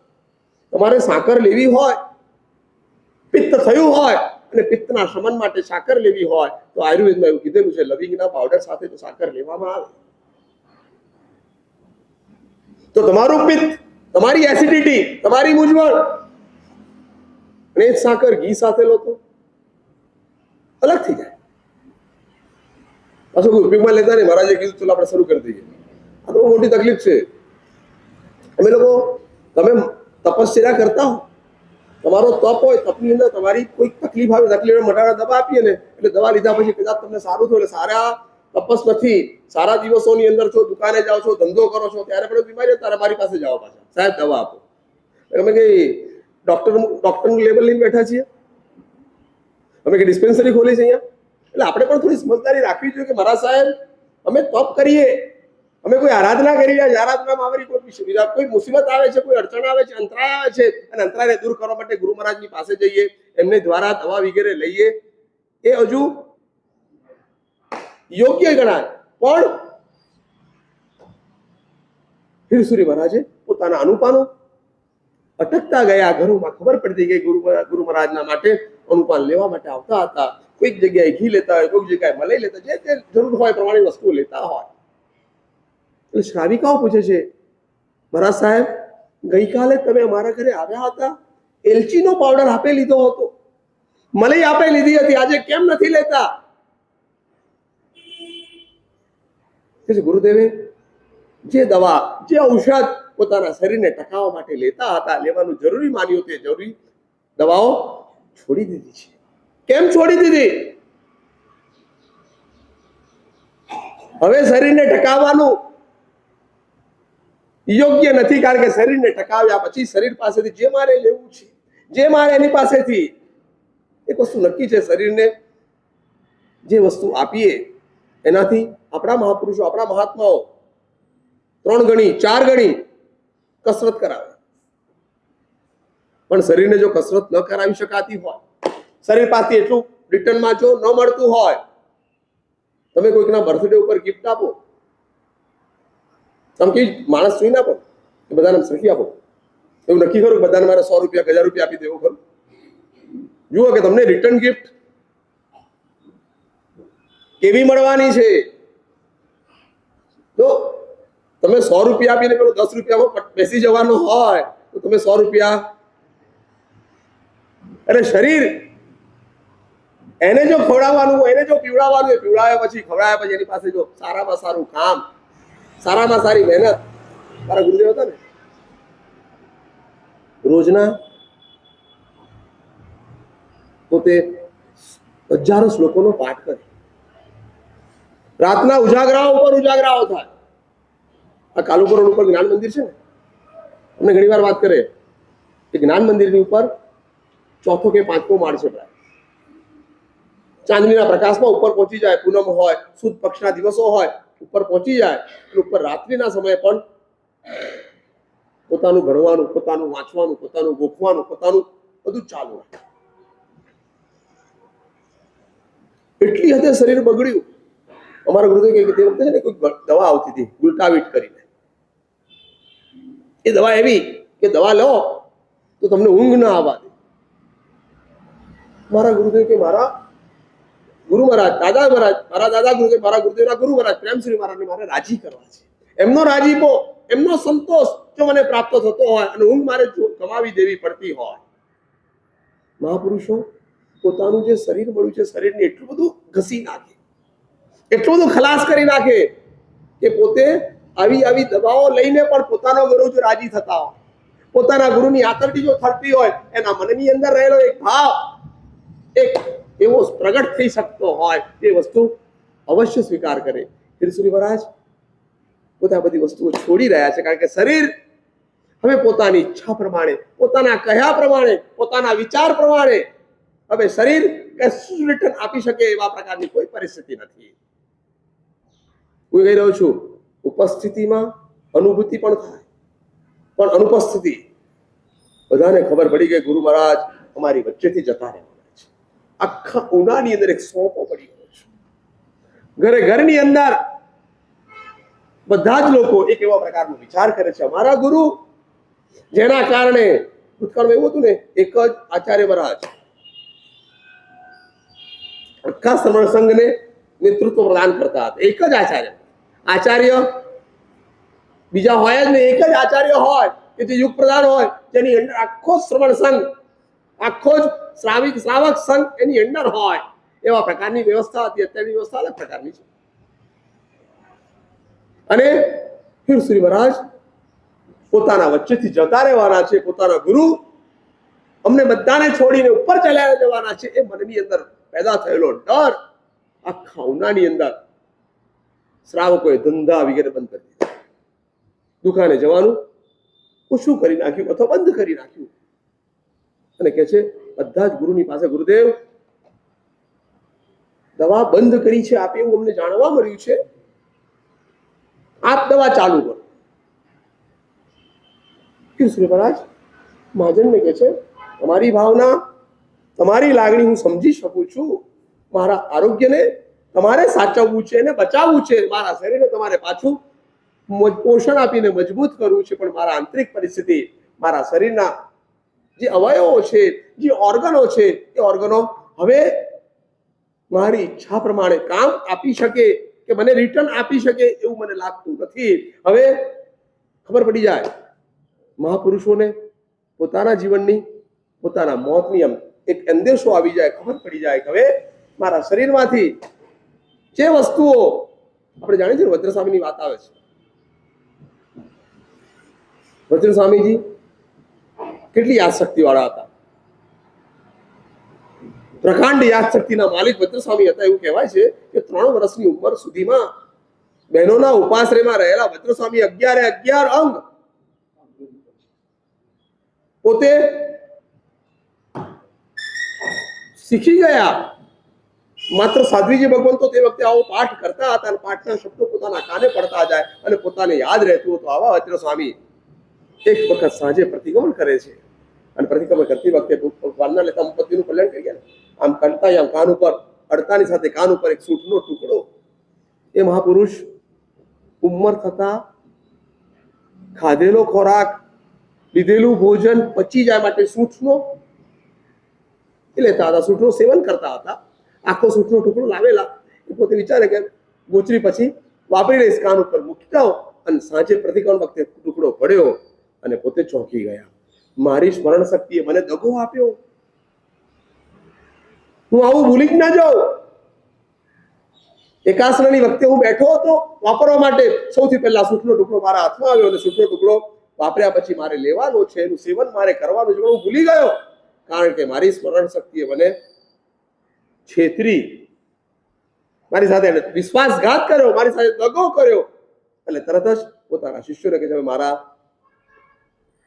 તમારે સાકર લેવી હોય, પિત્ત થયું હોય અને પિત્તના શમન માટે સાકર લેવી હોય, તો આયુર્વેદમાં એવું કીધેલું છે, લવિંગના પાવડર સાથે જો સાકર લેવામાં આવે તો તમારું પિત્ત, તમારી એસિડિટી, તમારી મૂંઝવણ, અને એ સાકર ઘી સાથે લો તો અલગ થઈ જાય. પાછું ઉપયોગમાં લેતા નહીં. મહારાજે કીધું ચલો આપણે શરૂ કરી દઈએ. આ તો બહુ મોટી તકલીફ છે. અમે લોકો, તમે તપશ્ચર્યા કરતા હો, તમારો તપ હોય, તપની અંદર તમારી કોઈ તકલીફ આવે, તકલીફ મટાડવા દવા આપીએ ને, એટલે દવા લીધા પછી કદાચ તમને સારું થયું, એટલે સારા તપસ નથી, સારા દિવસોની અંદર છો, દુકાને જાઓ છો, ધંધો કરો છો, ત્યારે પણ બીમારી, ત્યારે મારી પાસે જાઓ પાછા, સાહેબ દવા આપો. અમે કઈ ડોક્ટરનું લેબલ લઈને બેઠા છીએ? અમે કઈ ડિસ્પેન્સરી ખોલી છે અહીંયા? એટલે આપણે પણ થોડી સમજદારી રાખવી જોઈએ કે મારા સાહેબ, અમે તપ કરીએ, અમે કોઈ આરાધના કરી રહ્યા છીએ, આરાધનામાં અમારી કોઈ મુસીબત આવે છે, કોઈ અડચણ આવે છે, અંતરાય આવે છે, અને અંતરાયને દૂર કરવા માટે ગુરુ મહારાજની પાસે જઈએ, એમને દ્વારા દવા વગેરે લઈએ, એ હજુ યોગ્ય ગણાય. પણ હીરસુરી મહારાજે પોતાના અનુપાનો અટકતા ગયા ઘરોમાં ખબર પડતી ગઈ ગુરુ મહારાજના માટે અનુપાન લેવા માટે આવતા હતા. કોઈક જગ્યાએ ઘી લેતા હોય, કોઈક જગ્યાએ મલાઈ લેતા, જે તે જરૂર હોય પ્રમાણે વસ્તુ લેતા હોય. એટલે શ્રાવિકાઓ પૂછે છે, મહારાજ સાહેબ, ગઈકાલે તમે અમારા ઘરે આવ્યા હતા, એલચીનો પાવડર આપે લીધો હતો, મલાઈ આપે લીધી હતી, આજે કેમ નથી લેતા? ગુરુદેવે જે દવા, જે ઔષધ પોતાના શરીરને ટકાવવા માટે લેતા હતા, લેવાનું જરૂરી માન્યું, તે જરૂરી દવાઓ છોડી દીધી છે. કેમ છોડી દીધી? હવે શરીરને ટકાવવાનું યોગ્ય નથી, કારણ કે શરીરને ટકાવ્યા પછી શરીર પાસેથી જે મારે લેવું છે, જે મારે એની પાસેથી એક વસ્તુ નક્કી છે, શરીરને જે વસ્તુ આપીએ એનાથી આપણા મહાપુરુષો, આપણા મહાત્માઓ 3 ગણી 4 ગણી કસરત કરાવે. પણ શરીરને જો કસરત ન કરાવી શકાતી હોય, શરીર પાસે એટલું રિટર્નમાં જો ન મળતું હોય, તમે કોઈકના બર્થડે ઉપર ગિફ્ટ આપો, તમે કે માણસ જોઈ ના પણ એ બધાને સરખી આપો, એવું નક્કી કરો બધાને મારે 100 રૂપિયા 1000 રૂપિયા આપી દેવું ખરું? જુઓ કે તમને રિટર્ન ગિફ્ટ કેવી મળવાની છે. તો તમે 100 રૂપિયા આપીને પેલો 10 રૂપિયામાં બેસી જવાનો હોય તો તમે 100 રૂપિયા, એટલે શરીર એને જો ખવડાવવાનું, એને જો પીવડાવવાનું, એ પીવડાવ્યા પછી, ખવડાવ્યા પછી એની પાસે જો સારામાં સારું કામ, સારામાં સારી મહેનત. મારા ગુરુદેવ હતા ને, રોજના પોતે 1000 શ્લોકોનો પાઠ કરે, રાતના ઉજાગરાઓ ઉપર ઉજાગરાઓ થાય. આ કાલુપુર રોડ ઉપર જ્ઞાન મંદિર છે ને, અમને ઘણી વાર વાત કરે કે જ્ઞાન મંદિરની ઉપર 4થો કે 5મો માળ છે. ચાંદનીના પ્રકાશમાં ઉપર પહોંચી જાય, પૂનમ હોય, સુદ પક્ષના દિવસો હોય, ઉપર પહોંચી જાય. ઉપર રાત્રિના સમયે પણ પોતાનું ભણવાનું, પોતાનું વાંચવાનું, પોતાનું ગોખવાનું, પોતાનું બધું ચાલુ રાખે. એટલી હદે શરીર બગડ્યું. અમારા ગુરુદેવ કે તે વખતે છે ને કોઈ દવા આવતી હતી ગુલટાવીટ કરીને. એ દવા એવી કે દવા લો તો તમને ઊંઘ ના આવવા દે. મારા ગુરુદેવ કે મારા ગુરુ મહારાજ, દાદા મહારાજ, મારા દાદા ગુરુદેવ, મારા ગુરુદેવના ગુરુ મહારાજ પ્રેમશ્રી મહારાજને મારે રાજી કરવા છે. એમનો રાજીપો, એમનો સંતોષ જો મને પ્રાપ્ત થતો હોય અને ઊંઘ મારે કમાવી દેવી પડતી હોય. મહાપુરુષો પોતાનું જે શરીર મળ્યું છે, શરીરને એટલું બધું ઘસી નાખે, એટલું બધું ખલાસ કરી નાખે કે પોતે આવી દવાઓ લઈને પણ પોતાનો ગુરુ જો રાજી થતા હોય, પોતાના ગુરુની આતરડી જો થતી હોય, એના મનની અંદર રહેલો એક ભાવ, એક એવો પ્રગટ થઈ શકતો હોય, એ વસ્તુ અવશ્ય સ્વીકાર કરે. શ્રી મહારાજ પોતે આ બધી વસ્તુઓ છોડી રહ્યા છે, કારણ કે શરીર હવે પોતાની ઈચ્છા પ્રમાણે, પોતાના કહ્યા પ્રમાણે, પોતાના વિચાર પ્રમાણે હવે શરીર કશું રિટર્ન આપી શકે એવા પ્રકારની કોઈ પરિસ્થિતિ નથી. હું કહી રહ્યો છું, ઉપસ્થિતિમાં અનુભૂતિ પણ થાય, પણ અનુપસ્થિતિ બધાને ખબર પડી ગઈ ગુરુ મહારાજ અમારી વચ્ચેથી જતા રહેવાના છે. આખા ઉનાની અંદર એક સોંપો પડી ગયો છે. ઘરની અંદર બધા જ લોકો એક એવા પ્રકારનો વિચાર કરે છે, અમારા ગુરુ, જેના કારણે ભૂતકાળમાં એવું હતું ને, એક જ આચાર્ય મહારાજ આખા શ્રમણ સંઘને નેતૃત્વ પ્રદાન કરતા હતા. એક જ આચાર્ય બીજા હોય જ નહીં. એક જ આચાર્ય હોય કે જે યુગ પ્રધાન હોય, જેની અંદર આખો શ્રવણ સંઘ, આખો જ શ્રાવક સંઘ એની અંદર હોય, એવા પ્રકારની વ્યવસ્થા હતી. અત્યારની વ્યવસ્થા અલગ પ્રકારની છે. અને શ્રી મહારાજ પોતાના વચ્ચેથી જતા રહેવાના છે. પોતાના ગુરુ અમને બધાને છોડીને ઉપર ચાલ્યા જવાના છે, એ મનની અંદર પેદા થયેલો ડર આખા ઉનાની અંદર શ્રાવકોએ ધંધા વગેરે બંધ કરી દીધા. દુકાને જવાનું ઓછું કરી નાખ્યું અથવા બંધ કરી નાખ્યું. અને કે છે બધા જ ગુરુની પાસે, ગુરુદેવ દવા બંધ કરી છે આપે એવું અમને જાણવા મળ્યું છે, આપ દવા ચાલુ કરો. શ્રી મહારાજ મહાજનને કે છે, તમારી ભાવના, તમારી લાગણી હું સમજી શકું છું. મારા આરોગ્યને તમારે સાચવવું છે અને બચાવવું છે. મારા શરીરને તમારે પાછું પોષણ આપીને મજબૂત કરવું છે. પણ મારા આંતરિક પરિસ્થિતિ, મારા શરીરના જે અવયવો છે, જે ઓર્ગનો છે, એ ઓર્ગનો હવે મારી ઈચ્છા પ્રમાણે કામ આપી શકે કે મને રિટર્ન આપી શકે એવું મને લાગતું નથી. હવે ખબર પડી જાય મહાપુરુષોને પોતાના જીવનની, પોતાના મોતની એક અંદેશો આવી જાય, ખબર પડી જાય કે હવે મારા શરીરમાંથી જે વસ્તુઓ, આપણે જાણીએ છીએ વજ્ર સ્વામીની વાત આવે છે. વજ્ર સ્વામીજી કેટલી યાદશક્તિ વાળા હતા, પ્રકાંડ યાદશક્તિના માલિક વજ્ર સ્વામી હતા. એવું કહેવાય છે કે 3 વર્ષની ઉંમર સુધીમાં બહેનોના ઉપાશ્રયમાં રહેલા વજ્ર સ્વામી 11 અંગ પોતે શીખી ગયા. માત્ર સાધ્વીજી ભગવાન તો તે વખતે આવો પાઠ કરતા હતા અને પાઠના શબ્દો પોતાના કાને પડતા જાય અને પોતાને યાદ રહેતું હતું. આવા વજ્ર સ્વામી એક વખત સાંજે પ્રતિગમન કરે છે અને પ્રતિક્રમણ કરતી વખતે ભગવાનના લેતા પતિનું કલ્યાણ કરી ગયા. આમ કંટાઈ આમ કાન ઉપર અડતાની સાથે કાન ઉપર એક સૂંઠનો ટુકડો. એ મહાપુરુષ ઉંમર થતા ખાધેલો ખોરાક, લીધેલું ભોજન પચી જાય માટે સૂંઠનો એ લેતા હતા, સૂંઠનું સેવન કરતા હતા. આખો સૂંઠનો ટુકડો લાવેલા. એ પોતે વિચારે કે ગોચરી પછી વાપરી લઈશ, કાન ઉપર મૂકી જાઓ. અને સાંજે પ્રતિક્રમણ વખતે ટુકડો પડ્યો અને પોતે ચોંકી ગયા. મારી સ્મરણ શક્તિએ મને દગો આપ્યો, હું આવું ભૂલી જ ના જાઉં. એકાસનાની વખતે હું બેઠો હતો વાપરવા માટે, સૌથી પહેલા સૂંઠનો ટુકડો મારા હાથમાં આવ્યો અને સૂંઠનો ટુકડો વાપર્યા પછી મારે લેવાનો છે, એનું સેવન મારે કરવાનું છે, હું ભૂલી ગયો. કારણ કે મારી સ્મરણ શક્તિએ મને છેતરી, મારી સાથે વિશ્વાસઘાત કર્યો, મારી સાથે દગો કર્યો. એટલે તરત જ પોતાના શિષ્યોને કહે છે મારા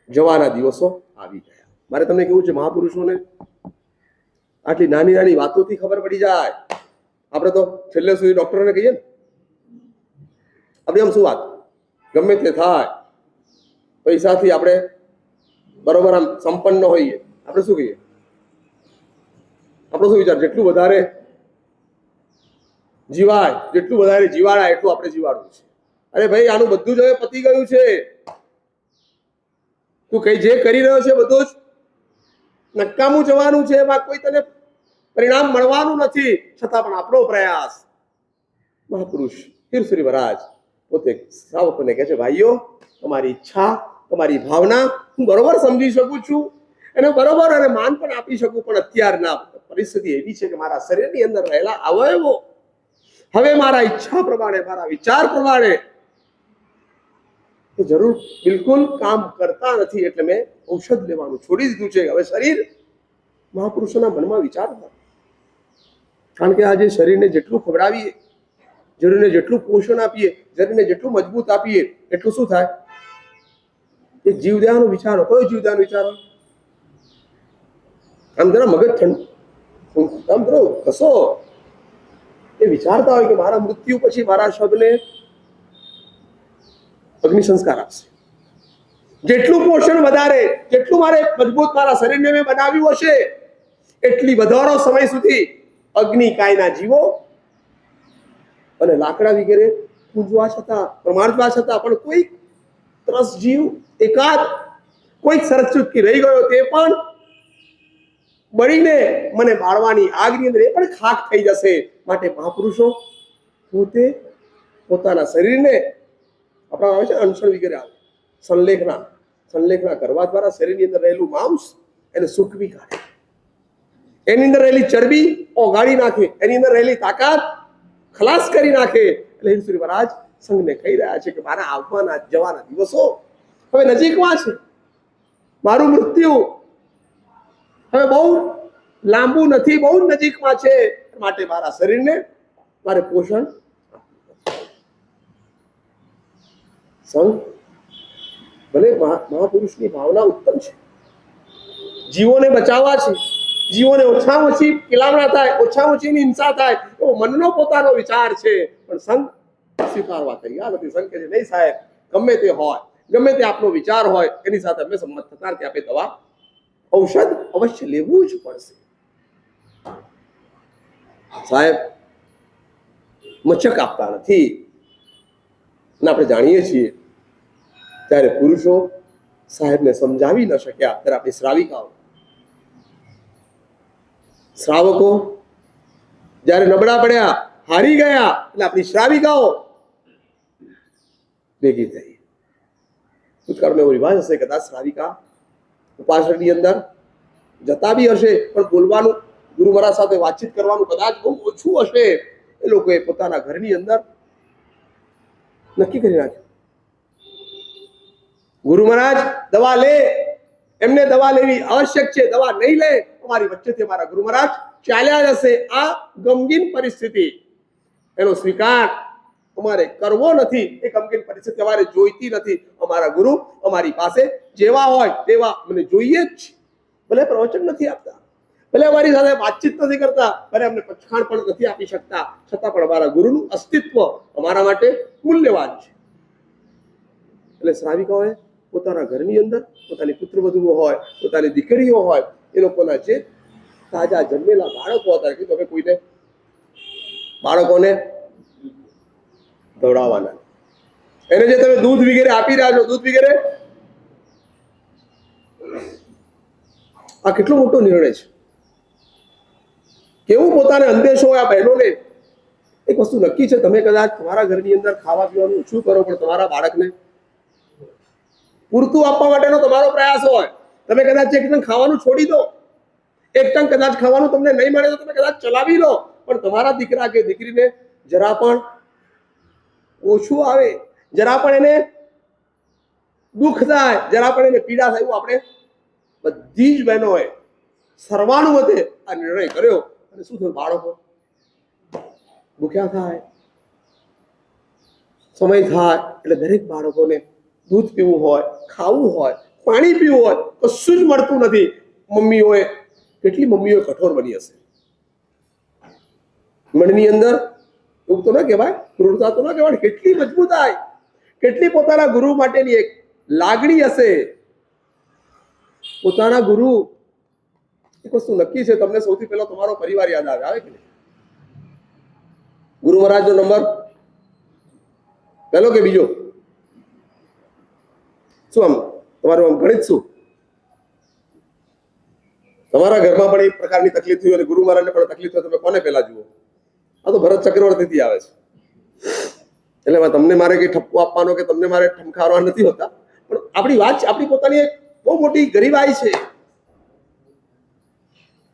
જવાના દિવસો આવી ગયા. મારે તમને કેવું છે, મહાપુરુષોને આટલી નાની નાની વાતોથી ખબર પડી જાય. આપણે તો છેલ્લે સુધી ડોક્ટરોને કહીએ ને, આપણે આમ શું વાત, ગમે તે થાય, પૈસાથી આપણે બરોબર આમ સંપન્ન હોઈએ, આપણે શું કહીએ, આપણો શું વિચાર, જેટલું વધારે જીવાય, જેટલું વધારે જીવાડા એટલું આપણે જીવાડવું છે. અરે ભાઈ, આનું બધું જ હવે પતી ગયું છે. તું કઈ જે કરી રહ્યો છે બધું જ નકામું જવાનું છે, એમાં કોઈ તને પરિણામ મળવાનું નથી. છતાં પણ આપણો પ્રયાસ. મહાપુરુષ તીર્થસુરી મહારાજ પોતે શ્રાવકોને કહે છે, ભાઈઓ, તમારી ઈચ્છા, તમારી ભાવના હું બરોબર સમજી શકું છું, એને બરોબર અને માન પણ આપી શકું, પણ અત્યારના પરિસ્થિતિ એવી છે કે મારા શરીરની અંદર રહેલા અવયવો હવે મારા ઈચ્છા પ્રમાણે, મારા વિચાર પ્રમાણે જરૂર બિલકુલ કામ કરતા નથી. એટલે મેં ઔષધ લેવાનું છોડી દીધું છે. હવે શરીર, મહાપુરુષોના મનમાં વિચાર હતા. કારણ કે આજે શરીરને જેટલું ખવડાવીએ, શરીરને જેટલું પોષણ આપીએ, શરીરને જેટલું મજબૂત આપીએ, એટલું શું થાય, એક જીવદયાનો વિચારો, કયો જીવદયાનો વિચારો, આમ જરા મગજ ઠંડુ, આમ જરો કશો એ વિચારતા હોય કે મારા મૃત્યુ પછી મારા શબને અગ્નિ સંસ્કાર આપશે. જેટલું પોષણ વધારે, જેટલું મારે મજબૂત મારા શરીરને મેં બનાવ્યું હશે, એટલી વધારો સમય સુધી અગ્નિ કાયના જીવો અને લાકડા વગેરે પૂજવા છતાં, પ્રમાણવા છતાં પણ કોઈ ત્રસ જીવ એકાદ કોઈક સરસ્વતી રહી ગયો, તે પણ બળીને મને બાળવાની આગની અંદર એ પણ ખાખ થઈ જશે. માટે મહાપુરુષો પોતે પોતાના શરીરને, આપણા આવે છે અનશન વગેરે આવે, સંલેખના કરવા દ્વારા શરીરની અંદર રહેલું માંસ એને સૂકવી કાઢે, એની અંદર રહેલી ચરબી ઓગાળી નાખે, એની અંદર રહેલી તાકાત ખલાસ કરી નાખે. એટલે હિરસુરી મહારાજ સંઘને કહી રહ્યા છે કે મારા આવવાના જવાના દિવસો હવે નજીકમાં છે, મારું મૃત્યુ હવે બહુ લાંબુ નથી, બહુ નજીકમાં છે. માટે મારા શરીરને મારે પોષણ. સંઘ ભલે મહાપુરુષની ભાવના ઉત્તમ છે, જીવોને બચાવવા છે, જીવોને ઓછામાં ઓછી કિલામણા થાય, ઓછામાં ઓછી હિંસા થાય, એવો મનનો પોતાનો વિચાર છે. પણ સંઘ સ્વીકારવા તૈયાર નથી. સંઘ કે નહીં સાહેબ, ગમે તે હોય, ગમે તે આપનો વિચાર હોય, એની સાથે અમે સંમત થતા નથી. આપણે દવા, ઔષધ અવશ્ય લેવું જ પડશે. સાહેબ મચક આપતા નથી. અને આપણે જાણીએ છીએ ત્યારે પુરુષો સાહેબને સમજાવી ન શક્યા ત્યારે આપણી શ્રાવિકાઓ શ્રાવકો જ્યારે નબળા પડ્યા, હારી ગયા, એટલે આપણી શ્રાવિકાઓ ભેગી થઈ. ભૂતકાળમાં એવો રિવાજ હશે, કદાચ શ્રાવિકા ઉપાસની અંદર જતા બી હશે, પણ બોલવાનું, ગુરુ મહારાજ સાથે વાતચીત કરવાનું કદાચ બહુ ઓછું હશે. એ લોકોએ પોતાના ઘરની અંદર નક્કી કરી નાખ્યું, ગુરુ મહારાજ દવા લે, એમને દવા લેવી આવશ્યક છે, દવા નહીં લે અમારી વચ્ચેથી અમારા ગુરુ મહારાજ ચાલ્યા જશે. આ ગમગીન પરિસ્થિતિ, એનો સ્વીકાર અમારે કરવો નથી. એ ગમગીન પરિસ્થિતિ અમારે જોઈતી નથી. અમારા ગુરુ અમારી પાસે જેવા હોય તેવા અમને જોઈએ જ. ભલે પ્રવચન નથી આપતા, ભલે અમારી સાથે વાતચીત નથી કરતા, ભલે અમને પછાણ પણ નથી આપી શકતા, છતાં પણ અમારા ગુરુનું અસ્તિત્વ અમારા માટે મૂલ્યવાન છે. એટલે શ્રાવિકાઓએ પોતાના ઘરની અંદર પોતાની પુત્રવધુઓ હોય, પોતાની દીકરીઓ હોય, એ લોકોના જે તાજા જન્મેલા બાળકો હતા, કે તમે કોઈને બાળકોને દોડાવવાના, એને જે તમે દૂધ વગેરે આપી રહ્યા છો, દૂધ વગેરે, આ કેટલો મોટો નિર્ણય છે. કેવું પોતાને અંદેશો હોય આ બહેનોને. એક વસ્તુ નક્કી છે, તમે કદાચ તમારા ઘરની અંદર ખાવા પીવાનું ઓછું કરો, પણ તમારા બાળકને પૂરતું આપવા માટેનો તમારો પ્રયાસ હોય. તમે કદાચ એક ટંક ખાવાનું છોડી દો, એક ટંક કદાચ ખાવાનું તમને નહીં મળે તો તમે કદાચ ચલાવી લો, પણ તમારા દીકરા કે દીકરીને જરા પણ ઓછું આવે, જરા પણ એને દુઃખ થાય, જરા પણ એને પીડા થાય, એવું આપણે બધી જ બહેનોએ સર્વાનુમતે આ નિર્ણય કર્યો. અને શું થયું? બાળકો ભૂખ્યા થાય, સમય થાય એટલે દરેક બાળકોને દૂધ પીવું હોય, ખાવું હોય, પાણી પીવું હોય, કશું જ મળતું નથી. મમ્મીઓએ, કેટલી મમ્મીઓ કઠોર બની હશે. મનની અંદર એવું તો ના કહેવાય, ક્રૂરતા તો ના કહેવાય, કેટલી મજબૂતાઈ, કેટલી પોતાના ગુરુ માટેની એક લાગણી હશે. પોતાના ગુરુ, એક વસ્તુ નક્કી છે, તમને સૌથી પહેલા તમારો પરિવાર યાદ આવે કે નહીં? ગુરુ મહારાજનો નંબર પહેલો કે બીજો? શું આમ તમારું આમ ગણિત શું? તમારા ઘરમાં પણ એક પ્રકારની તકલીફ થઈ અને ગુરુ મહારાજને પણ તકલીફ થાય, તમે કોને પહેલા જુઓ? આ તો ભરત ચક્રવર્તીથી આવે છે. એટલે તમને મારે કઈ ઠપકો આપવાનો કે તમને મારે ઠમખારવા નથી હોતા, પણ આપણી વાત છે, આપણી પોતાની એક બહુ મોટી ગરીબાઈ છે.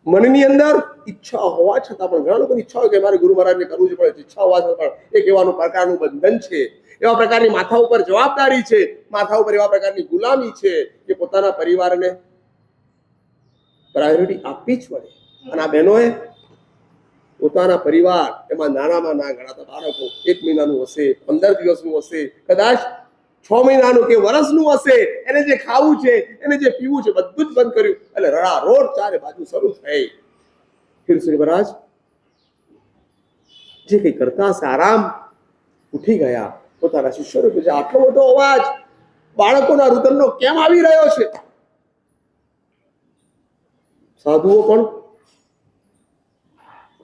મનની અંદર ઈચ્છા હોવા છતાં પણ, ઘણા લોકોની ઈચ્છા હોય કે મારે ગુરુ મહારાજને કરવું છે, પણ ઈચ્છા હોવા છતાં પણ એક એવાનું પ્રકારનું બંધન છે, એવા પ્રકારની માથા ઉપર જવાબદારી છે, માથા ઉપર એવા પ્રકારની ગુલામી છે કે પોતાના પરિવારને પ્રાયોરિટી આપવી જ પડે. અને આ બહેનોએ પોતાના પરિવાર, એમાં નાનામાં ના ગણાતા બાળકો, 1 મહિનાનું હશે, 15 દિવસનું હશે, કદાચ 6 મહિનાનું કે વર્ષનું હશે, એને જે ખાવું છે, એને જે પીવું છે, બધું જ બંધ કર્યું. એટલે રડારોડ ચારે બાજુ શરૂ થઈ. શ્રી મહારાજ જે કઈ કરતા હશે, આરામ ઉઠી ગયા. પોતાના શિષ્યોને પૂછ્યા, આટલો બધો અવાજ બાળકોના રુદનનો કેમ આવી રહ્યો છે? સાધુઓ પણ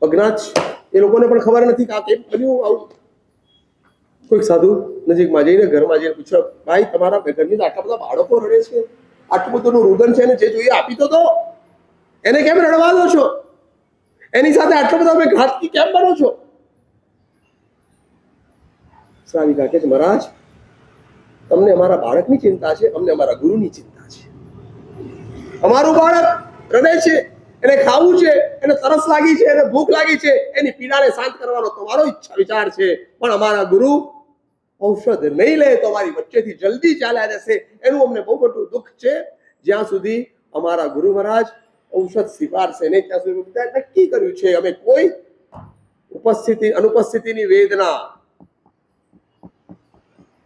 અજ્ઞાત છે, એ લોકોને પણ ખબર નથી કે આ કેમ બન્યું આવું. કોઈક સાધુ નજીકમાં જઈને, ઘરમાં જઈને પૂછ્યો, ભાઈ તમારા ઘરની આટલા બધા બાળકો રડે છે, આટલું બધું રુદન છે, ને જે જોઈએ આપી તો દો, એને કેમ રડવા દો છો? એની સાથે આટલો બધો તમે ઘાતકી કેમ બનો છો? શ્રાવિકા કહે છે, મહારાજ તમને અમારા બાળકની ચિંતા છે, અમને અમારા ગુરુની ચિંતા છે. અમારું બાળક રડે છે, એને ખાવું છે, એને તરસ લાગી છે, એને ભૂખ લાગી છે, એની પીડાને શાંત કરવાનો તમારો ઈચ્છા વિચાર છે, પણ અમારા ગુરુ ઔષધ નહીં લે તો અમારી વચ્ચેથી જલ્દી ચાલ્યા જશે. એનું અમને બહુ મોટું દુઃખ છે. જ્યાં સુધી અમારા ગુરુ મહારાજ ઔષધ સ્વીકારશે નહીં, ત્યાં સુધી નક્કી કર્યું છે અમે કોઈ અનુપસ્થિતિની વેદના.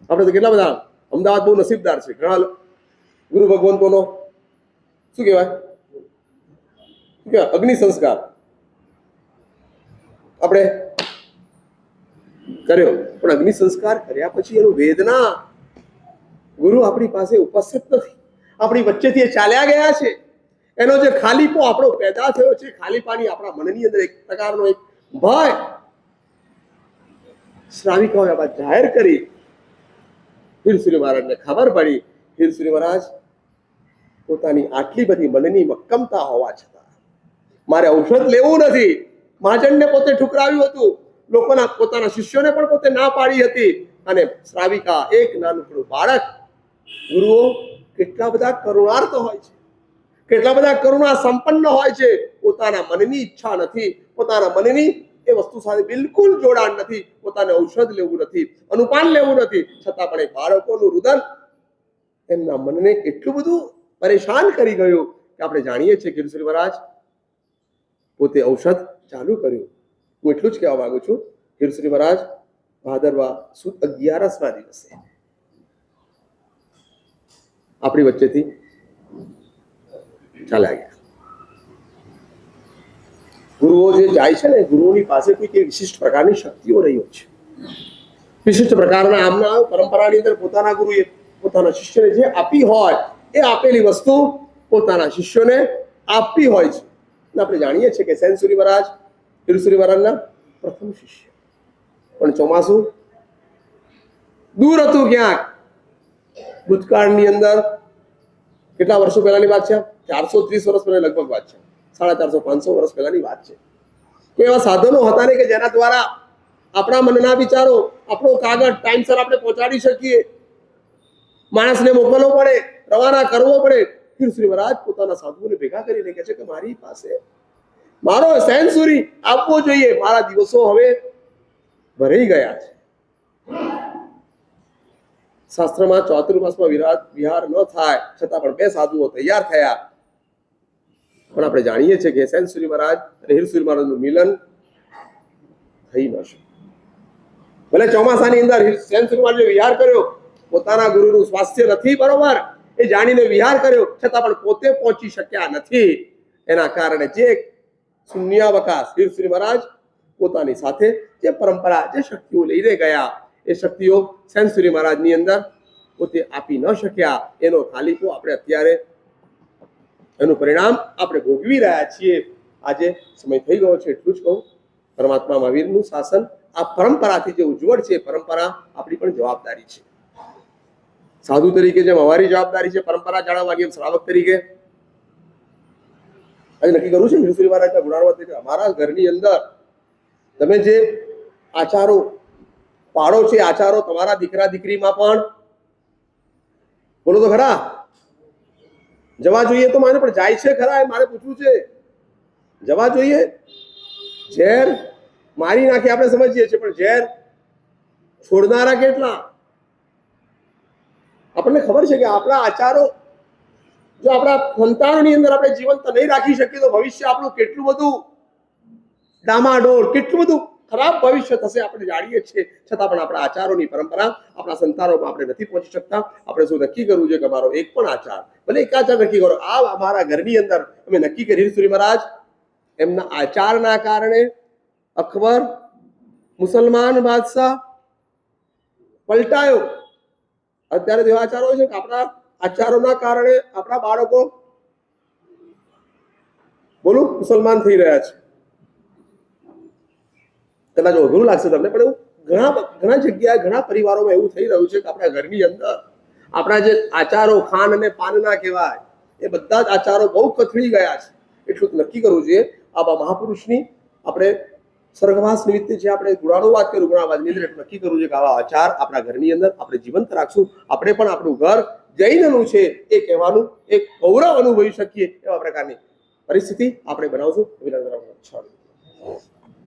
આપણે તો કેટલા બધા અમદાવાદ બહુ નસીબદાર છે, ઘણા ગુરુ ભગવંતોનો શું કહેવાય અગ્નિ સંસ્કાર આપણે કર્યો, પણ અગ્નિ સંસ્કાર કર્યા પછી એનું વેદના, ગુરુ આપણી પાસે ઉપસ્થિત નથી, આપણી વચ્ચેથી એ ચાલ્યા ગયા છે. એનો જે ખાલીપો આપણો પેદા થયો છે, ખાલીપાની આપણા મનની અંદર એક પ્રકારનો એક ભય. શ્રાવિકાઓએ આ વાત જાહેર કરી. હીરસુરી મહારાજને ખબર પડી. હીરસુરી મહારાજ પોતાની આટલી બધી મનની મક્કમતા હોવા છતાં, મારે ઔષધ લેવું નથી. મહાજનને પોતે ઠુકરાવ્યું હતું, લોકોના પોતાના શિષ્યોને પણ પોતે ના પાડી હતી. અને શ્રાવિકા, એક નાનકડું બાળક. ગુરુઓ કેટલા બધા કરુણાર્થ હોય છે, કેટલા બધા કરુણા સંપન્ન હોય છે. પોતાના મનની ઈચ્છા નથી, પોતાના મનની એ વસ્તુ સાથે બિલકુલ જોડાણ નથી, પોતાને ઔષધ લેવું નથી, અનુપાન લેવું નથી, છતાં પણ એ બાળકોનું રુદન એમના મનને એટલું બધું પરેશાન કરી ગયું કે આપણે જાણીએ છીએ કે ઋષિ મહારાજ પોતે ઔષધ ચાલુ કર્યું. હું એટલું જ કહેવા માંગુ છું કે ઋષિ મહારાજ ભાદરવા સુદ 11ના દિવસે આપણી વચ્ચેથી ચાલ્યા ગયા. ગુરુઓ જે જાય છે ને, ગુરુઓની પાસે કોઈ વિશિષ્ટ પ્રકારની શક્તિઓ રહી હોય છે, વિશિષ્ટ પ્રકારના આમના પરંપરાની અંદર પોતાના ગુરુએ પોતાના શિષ્યને જે આપી હોય એ આપેલી વસ્તુ પોતાના શિષ્યોને આપવી હોય છે. આપણે જાણીએ છીએ કે સેનસુરી મહારાજ તિરુસુરી મહારાજના પ્રથમ શિષ્ય, પણ ચોમાસું દૂર હતું ક્યાંક. ભૂતકાળની અંદર કેટલા વર્ષો પહેલાની વાત છે? 430 વર્ષ પહેલા લગભગ વાત છે, 450 500 વર્ષ પહેલાની વાત છે. કોઈ એવા સાધનો હતા ને કે જેના દ્વારા આપણા મનના વિચારો, આપણો કાગળ ટાઈમસર આપણે પહોંચાડી શકીએ. માણસને મોકલવો પડે, રવાના કરવો પડે. તિરુસુરી મહારાજ પોતાના સાધુઓને ભેગા કરીને કહે છે કે મારી પાસે મારો સેન્સુરી આપવો જોઈએ, મારા દિવસો હવે ભરાઈ ગયા છે. શાસ્ત્રમાં ચાતુર્માસમાં વિહાર ન થાય છતાં પણ 2 સાધુઓ તૈયાર થયા. પણ આપણે જાણીએ છીએ કે સેનસુરી મહારાજ અને હિરસુરી મહારાજનું મિલન થઈ ન શકે. ભલે ચોમાસાની અંદર સેનસુરી મહારાજે વિહાર કર્યો, પોતાના ગુરુનું સ્વાસ્થ્ય નથી બરોબર એ જાણીને વિહાર કર્યો, છતાં પણ પોતે પહોંચી શક્યા નથી. એના કારણે જે શૂન્યાવકાશ હિરસુરી મહારાજ પોતાની સાથે જે પરંપરા, જે શક્તિઓ લઈને ગયા, એ શક્તિઓ સેનસુરી મહારાજની અંદર પોતે આપી ન શક્યા. એનો ખાલીપો આપણે અત્યારે, એનું પરિણામ આપણે ભોગવી રહ્યા છીએ. આજે સમય થઈ ગયો છે, એટલું જ કહું, પરમાત્મા મહાવીરનું શાસન આ પરંપરાથી જે ઉજ્જવળ છે, પરંપરા આપણી પણ જવાબદારી છે. સાધુ તરીકે જેમ અમારી જવાબદારી છે પરંપરા જાળવવાની, એમ શ્રાવક તરીકે આજે નક્કી કરવું છે હિરસુરી મહારાજના ગુણાર્વત તરીકે અમારા ઘરની અંદર તમે જે આચારો પાડો છે, આચારો તમારા દીકરા દીકરીમાં પણ બોલો તો ખરા. જવા જોઈએ તો માને પણ જાય છે ખરા? એ મારે પૂછવું છે. જવા જોઈએ? ઝેર મારી નાખી આપણે સમજીએ છીએ, પણ ઝેર છોડનારા કેટલા? આપણને ખબર છે કે આપણા આચારો જો આપણા સંતાનોની અંદર આપણે જીવંત નહીં રાખી શકીએ તો ભવિષ્ય આપણું કેટલું બધું ડામાડોળ, કેટલું બધું ખરાબ ભવિષ્ય થશે આપણે જાણીએ છીએ. છતાં પણ આપણા આચારોની પરંપરા આપણા સંતાનોમાં આપણે નથી પહોંચી શકતા. આપણે શું નક્કી કરવું છે કે અમારો એક પણ આચાર, ભલે એક આચાર નક્કી કરો, આ અમારા ઘરની અંદર અમે નક્કી કરી. હિરસુરી મહારાજ એમના આચારના કારણે અકબર મુસલમાન બાદશાહ પલટાયો. અત્યારે એવા આચારો છે કે આપણા આચારોના કારણે આપણા બાળકો બોલું મુસલમાન થઈ રહ્યા છે. કદાચ અઘરું લાગશે તમને, પણ એવું ઘણા જગ્યાએ, ઘણા પરિવારોમાં એવું થઈ રહ્યું છે કે આપણા ઘરની અંદર આપણા જે આચારો ખાન અને પાનના કહેવાય, એ બધા જ આચારો બહુ કથળી ગયા છે. એટલું નક્કી કરવું જોઈએ. આવા મહાપુરુષની આપણે સ્વર્ગવાસ નિમિત્તે જે આપણે ગુણાનો વાત કર્યું, ગુણાવાદની અંદર એટલું નક્કી કરવું છે કે આવા આચાર આપણા ઘરની અંદર આપણે જીવંત રાખશું. આપણે પણ આપણું ઘર જૈનનું છે એ કહેવાનું એક ગૌરવ અનુભવી શકીએ એવા પ્રકારની પરિસ્થિતિ આપણે બનાવશું.